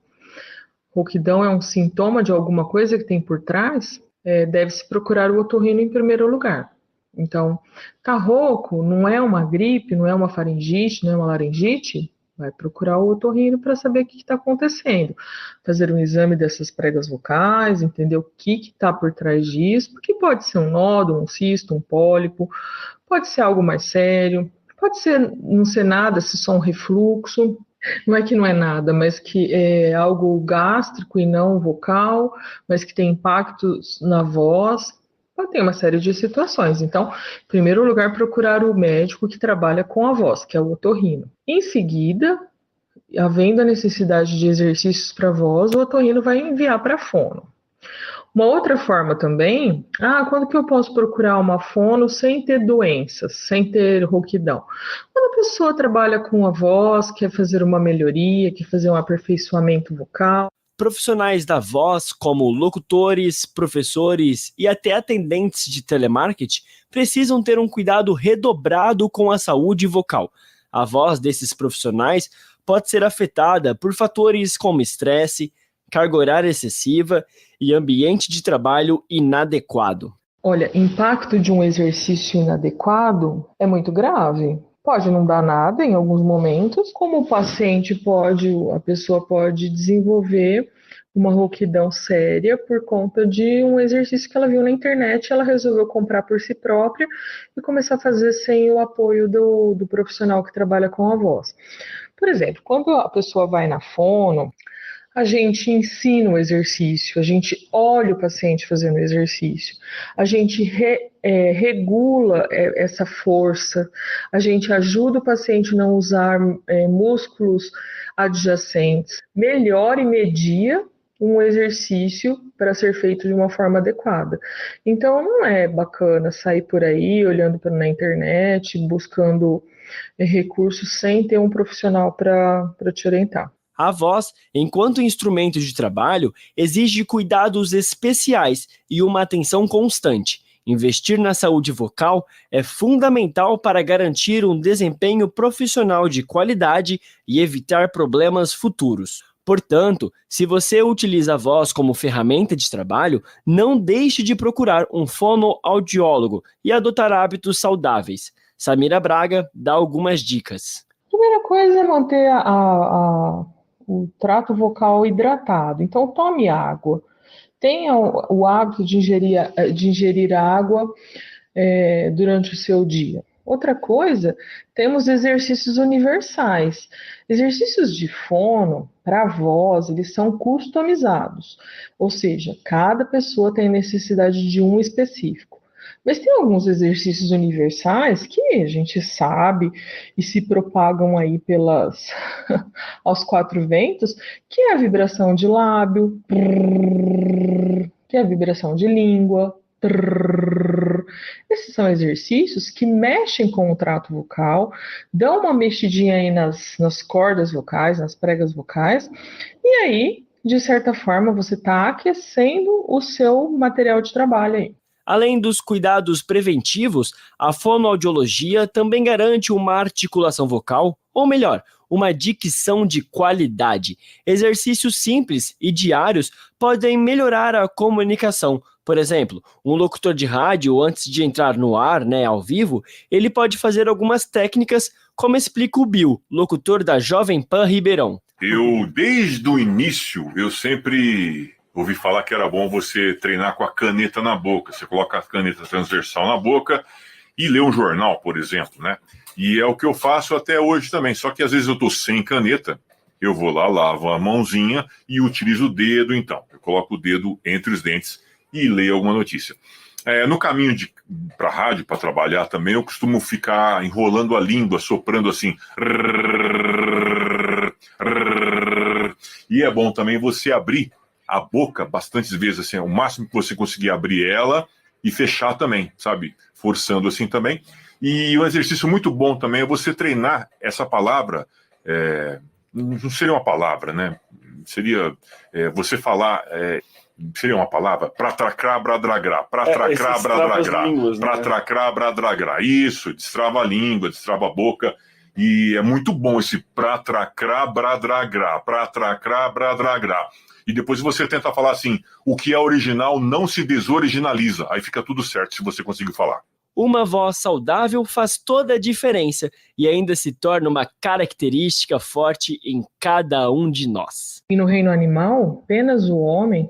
rouquidão é um sintoma de alguma coisa que tem por trás, deve-se procurar o otorrino em primeiro lugar. Então, tá rouco, não é uma gripe, não é uma faringite, não é uma laringite, vai procurar o otorrino para saber o que está acontecendo. Fazer um exame dessas pregas vocais, entender o que está por trás disso, porque pode ser um nódulo, um cisto, um pólipo, pode ser algo mais sério, pode ser não ser nada, se só um refluxo. Não é que não é nada, mas que é algo gástrico e não vocal, mas que tem impactos na voz. Tem uma série de situações. Então, em primeiro lugar, procurar o médico que trabalha com a voz, que é o otorrino. Em seguida, havendo a necessidade de exercícios para a voz, o otorrino vai enviar para a fono. Uma outra forma também, quando que eu posso procurar uma fono sem ter doenças, sem ter rouquidão? Quando a pessoa trabalha com a voz, quer fazer uma melhoria, quer fazer um aperfeiçoamento vocal. Profissionais da voz, como locutores, professores e até atendentes de telemarketing, precisam ter um cuidado redobrado com a saúde vocal. A voz desses profissionais pode ser afetada por fatores como estresse, carga horária excessiva e ambiente de trabalho inadequado? Olha, impacto de um exercício inadequado é muito grave. Pode não dar nada em alguns momentos, como a pessoa pode desenvolver uma rouquidão séria por conta de um exercício que ela viu na internet, ela resolveu comprar por si própria e começar a fazer sem o apoio do profissional que trabalha com a voz. Por exemplo, quando a pessoa vai na fono, a gente ensina o exercício, a gente olha o paciente fazendo o exercício, a gente regula essa força, a gente ajuda o paciente a não usar músculos adjacentes, melhora e media um exercício para ser feito de uma forma adequada. Então, não é bacana sair por aí, olhando na internet, buscando recursos sem ter um profissional para te orientar. A voz, enquanto instrumento de trabalho, exige cuidados especiais e uma atenção constante. Investir na saúde vocal é fundamental para garantir um desempenho profissional de qualidade e evitar problemas futuros. Portanto, se você utiliza a voz como ferramenta de trabalho, não deixe de procurar um fonoaudiólogo e adotar hábitos saudáveis. Samira Braga dá algumas dicas. Primeira coisa é manter o trato vocal hidratado. Então, tome água. Tenha o hábito de ingerir água durante o seu dia. Outra coisa, temos exercícios universais. Exercícios de fono, para voz, eles são customizados. Ou seja, cada pessoa tem necessidade de um específico. Mas tem alguns exercícios universais que a gente sabe e se propagam aí aos quatro ventos, que é a vibração de lábio, que é a vibração de língua. Esses são exercícios que mexem com o trato vocal, dão uma mexidinha aí nas cordas vocais, nas pregas vocais, e aí, de certa forma, você está aquecendo o seu material de trabalho aí. Além dos cuidados preventivos, a fonoaudiologia também garante uma articulação vocal, ou melhor, uma dicção de qualidade. Exercícios simples e diários podem melhorar a comunicação. Por exemplo, um locutor de rádio, antes de entrar no ar, ao vivo, ele pode fazer algumas técnicas, como explica o Bill, locutor da Jovem Pan Ribeirão. Desde o início, eu sempre ouvi falar que era bom você treinar com a caneta na boca. Você coloca a caneta transversal na boca e lê um jornal, por exemplo, né? E é o que eu faço até hoje também. Só que às vezes eu estou sem caneta, eu vou lá, lavo a mãozinha e utilizo o dedo, então. Eu coloco o dedo entre os dentes e leio alguma notícia. No caminho para a rádio, para trabalhar também, eu costumo ficar enrolando a língua, soprando assim. E é bom também você abrir a boca bastantes vezes, assim, o máximo que você conseguir abrir ela e fechar também, sabe? Forçando assim também. E um exercício muito bom também é você treinar essa palavra, não seria uma palavra, né? Seria você falar, seria uma palavra, pratracrá, bradragrá, pratracrá, bradragrá, pratracrá, bradragrá. Isso, destrava a língua, destrava a boca. E é muito bom esse pratracrá, bradragrá, pratracrá, bradragrá. E depois você tenta falar assim, o que é original não se desoriginaliza. Aí fica tudo certo se você conseguir falar. Uma voz saudável faz toda a diferença e ainda se torna uma característica forte em cada um de nós. E no reino animal, apenas o homem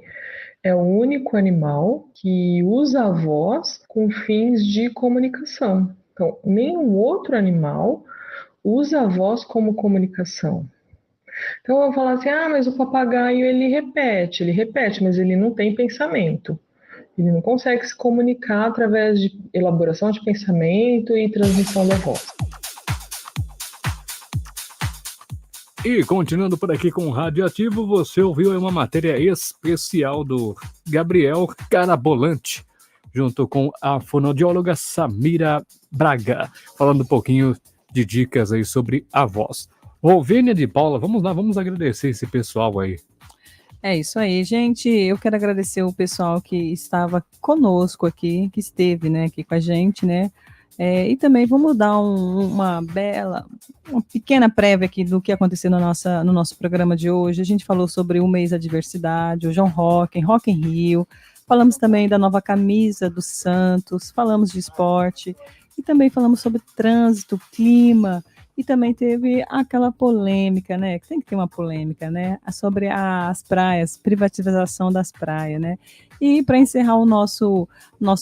é o único animal que usa a voz com fins de comunicação. Então, nenhum outro animal usa a voz como comunicação. Então, eu vou falar assim, mas o papagaio ele repete, mas ele não tem pensamento. Ele não consegue se comunicar através de elaboração de pensamento e transmissão da voz. E continuando por aqui com o Radioativo, você ouviu uma matéria especial do Gabriel Carabolante, junto com a fonoaudióloga Samira Braga, falando um pouquinho de dicas aí sobre a voz. Rovênia de Paula, vamos lá, vamos agradecer esse pessoal aí. É isso aí, gente. Eu quero agradecer o pessoal que estava conosco aqui, que esteve, aqui com a gente, E também vamos dar uma pequena prévia aqui do que aconteceu no nosso programa de hoje. A gente falou sobre o mês da diversidade, o João Rock in Rio, falamos também da nova camisa do Santos, falamos de esporte e também falamos sobre trânsito, clima, e também teve aquela polêmica, né, que tem que ter uma polêmica, né, sobre as praias, privatização das praias, né. E para encerrar o nosso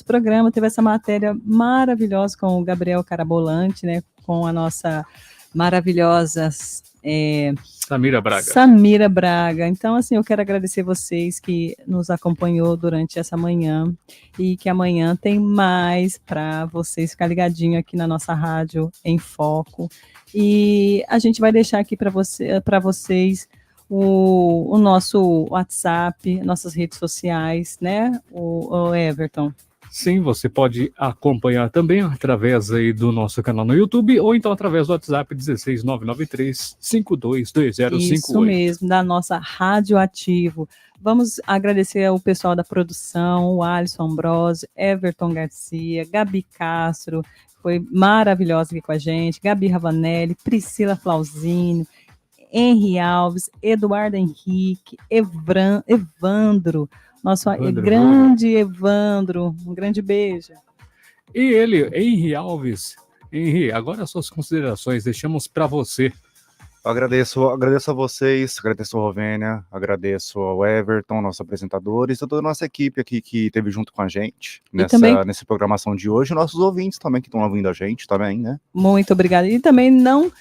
programa, teve essa matéria maravilhosa com o Gabriel Carabolante, né, com a nossa maravilhosa Samira Braga. Então, assim, eu quero agradecer vocês que nos acompanhou durante essa manhã e que amanhã tem mais para vocês ficar ligadinho aqui na nossa Rádio em Foco. E a gente vai deixar aqui para vocês o nosso WhatsApp, nossas redes sociais, né, o Everton? Sim, você pode acompanhar também através aí do nosso canal no YouTube ou então através do WhatsApp 16993-522058. Isso mesmo, da nossa Rádio Ativo. Vamos agradecer ao pessoal da produção, o Alisson Ambrosio, Everton Garcia, Gabi Castro, foi maravilhosa aqui com a gente, Gabi Ravanelli, Priscila Flauzino, Henri Alves, Eduardo Henrique, Evandro, nosso grande Evandro, um grande beijo. E ele, Henri Alves. Henri, agora as suas considerações, deixamos para você. Eu agradeço a vocês, agradeço a Rovênia, agradeço ao Everton, nosso apresentador, e toda a nossa equipe aqui que esteve junto com a gente nessa programação de hoje, nossos ouvintes também que estão ouvindo a gente também, né? Muito obrigada. E também não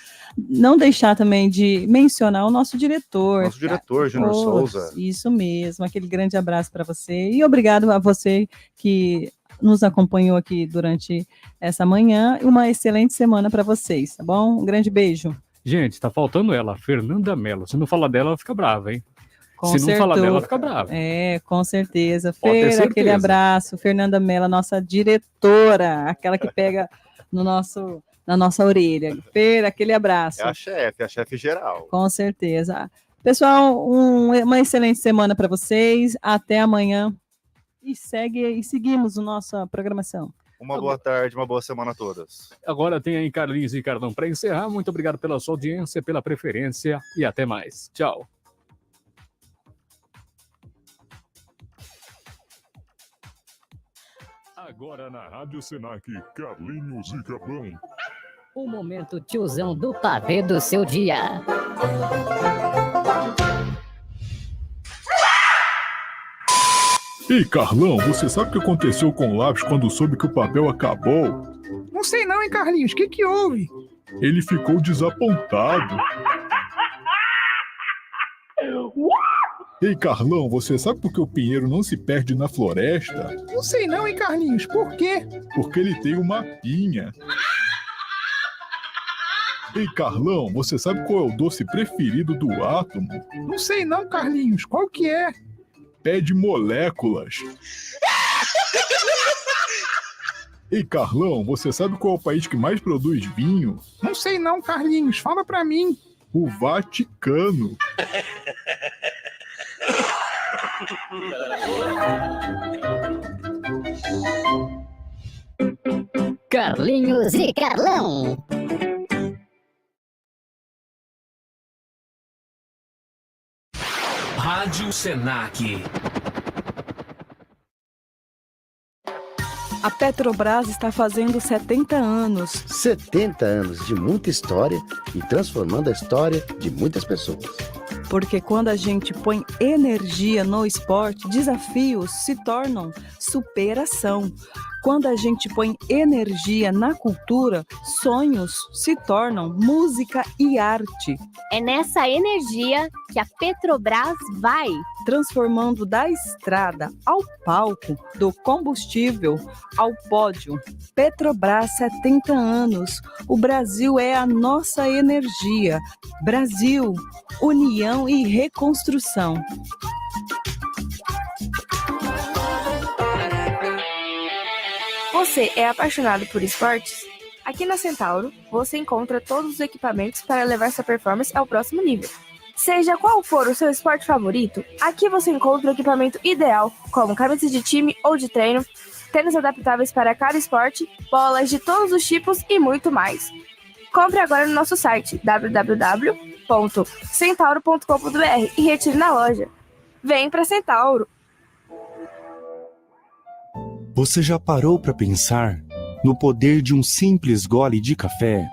deixar também de mencionar o nosso diretor. Nosso diretor, Júnior Souza. Isso mesmo, aquele grande abraço para você. E obrigado a você que nos acompanhou aqui durante essa manhã. E uma excelente semana para vocês, tá bom? Um grande beijo. Gente, tá faltando ela, Fernanda Mello. Se não falar dela, ela fica brava, hein? Com Se não falar dela, ela fica brava. Com certeza. Pode ter Fer, certeza. aquele abraço. Fernanda Mello, nossa diretora, aquela que pega na nossa orelha. Fer, aquele abraço. É a chefe geral. Com certeza. Pessoal, uma excelente semana para vocês. Até amanhã. E seguimos a nossa programação. Uma boa tarde, uma boa semana a todos. Agora tem aí Carlinhos e Carlão para encerrar. Muito obrigado pela sua audiência, pela preferência e até mais. Tchau. Agora na Rádio Senac, Carlinhos e Carlão. O momento tiozão do pavê do seu dia. Ei, Carlão, você sabe o que aconteceu com o lápis quando soube que o papel acabou? Não sei não, hein, Carlinhos? O que houve? Ele ficou desapontado. Ei, Carlão, você sabe por que o pinheiro não se perde na floresta? Não sei não, hein, Carlinhos? Por quê? Porque ele tem uma pinha. Ei, Carlão, você sabe qual é o doce preferido do átomo? Não sei não, Carlinhos. Qual que é? Pé de moléculas. Ei, Carlão, você sabe qual é o país que mais produz vinho? Não sei não, Carlinhos. Fala pra mim. O Vaticano. Carlinhos e Carlão. Rádio Senac. A Petrobras está fazendo 70 anos. 70 anos de muita história e transformando a história de muitas pessoas. Porque quando a gente põe energia no esporte, desafios se tornam superação. Quando a gente põe energia na cultura, sonhos se tornam música e arte. É nessa energia que a Petrobras vai. Transformando da estrada ao palco, do combustível ao pódio. Petrobras, 70 anos. O Brasil é a nossa energia. Brasil, união e reconstrução. Você é apaixonado por esportes? Aqui na Centauro, você encontra todos os equipamentos para levar sua performance ao próximo nível. Seja qual for o seu esporte favorito, aqui você encontra o equipamento ideal, como camisa de time ou de treino, tênis adaptáveis para cada esporte, bolas de todos os tipos e muito mais. Compre agora no nosso site www.centauro.com.br e retire na loja. Vem para Centauro! Você já parou para pensar no poder de um simples gole de café?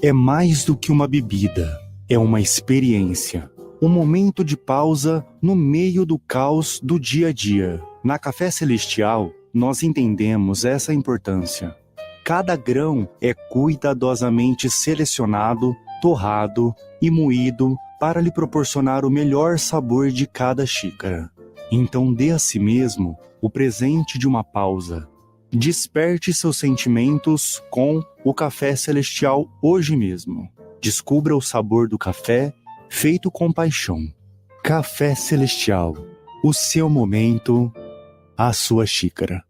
É mais do que uma bebida, é uma experiência. Um momento de pausa no meio do caos do dia a dia. Na Café Celestial, nós entendemos essa importância. Cada grão é cuidadosamente selecionado, torrado e moído para lhe proporcionar o melhor sabor de cada xícara. Então dê a si mesmo o presente de uma pausa. Desperte seus sentimentos com o Café Celestial hoje mesmo. Descubra o sabor do café feito com paixão. Café Celestial, o seu momento, a sua xícara.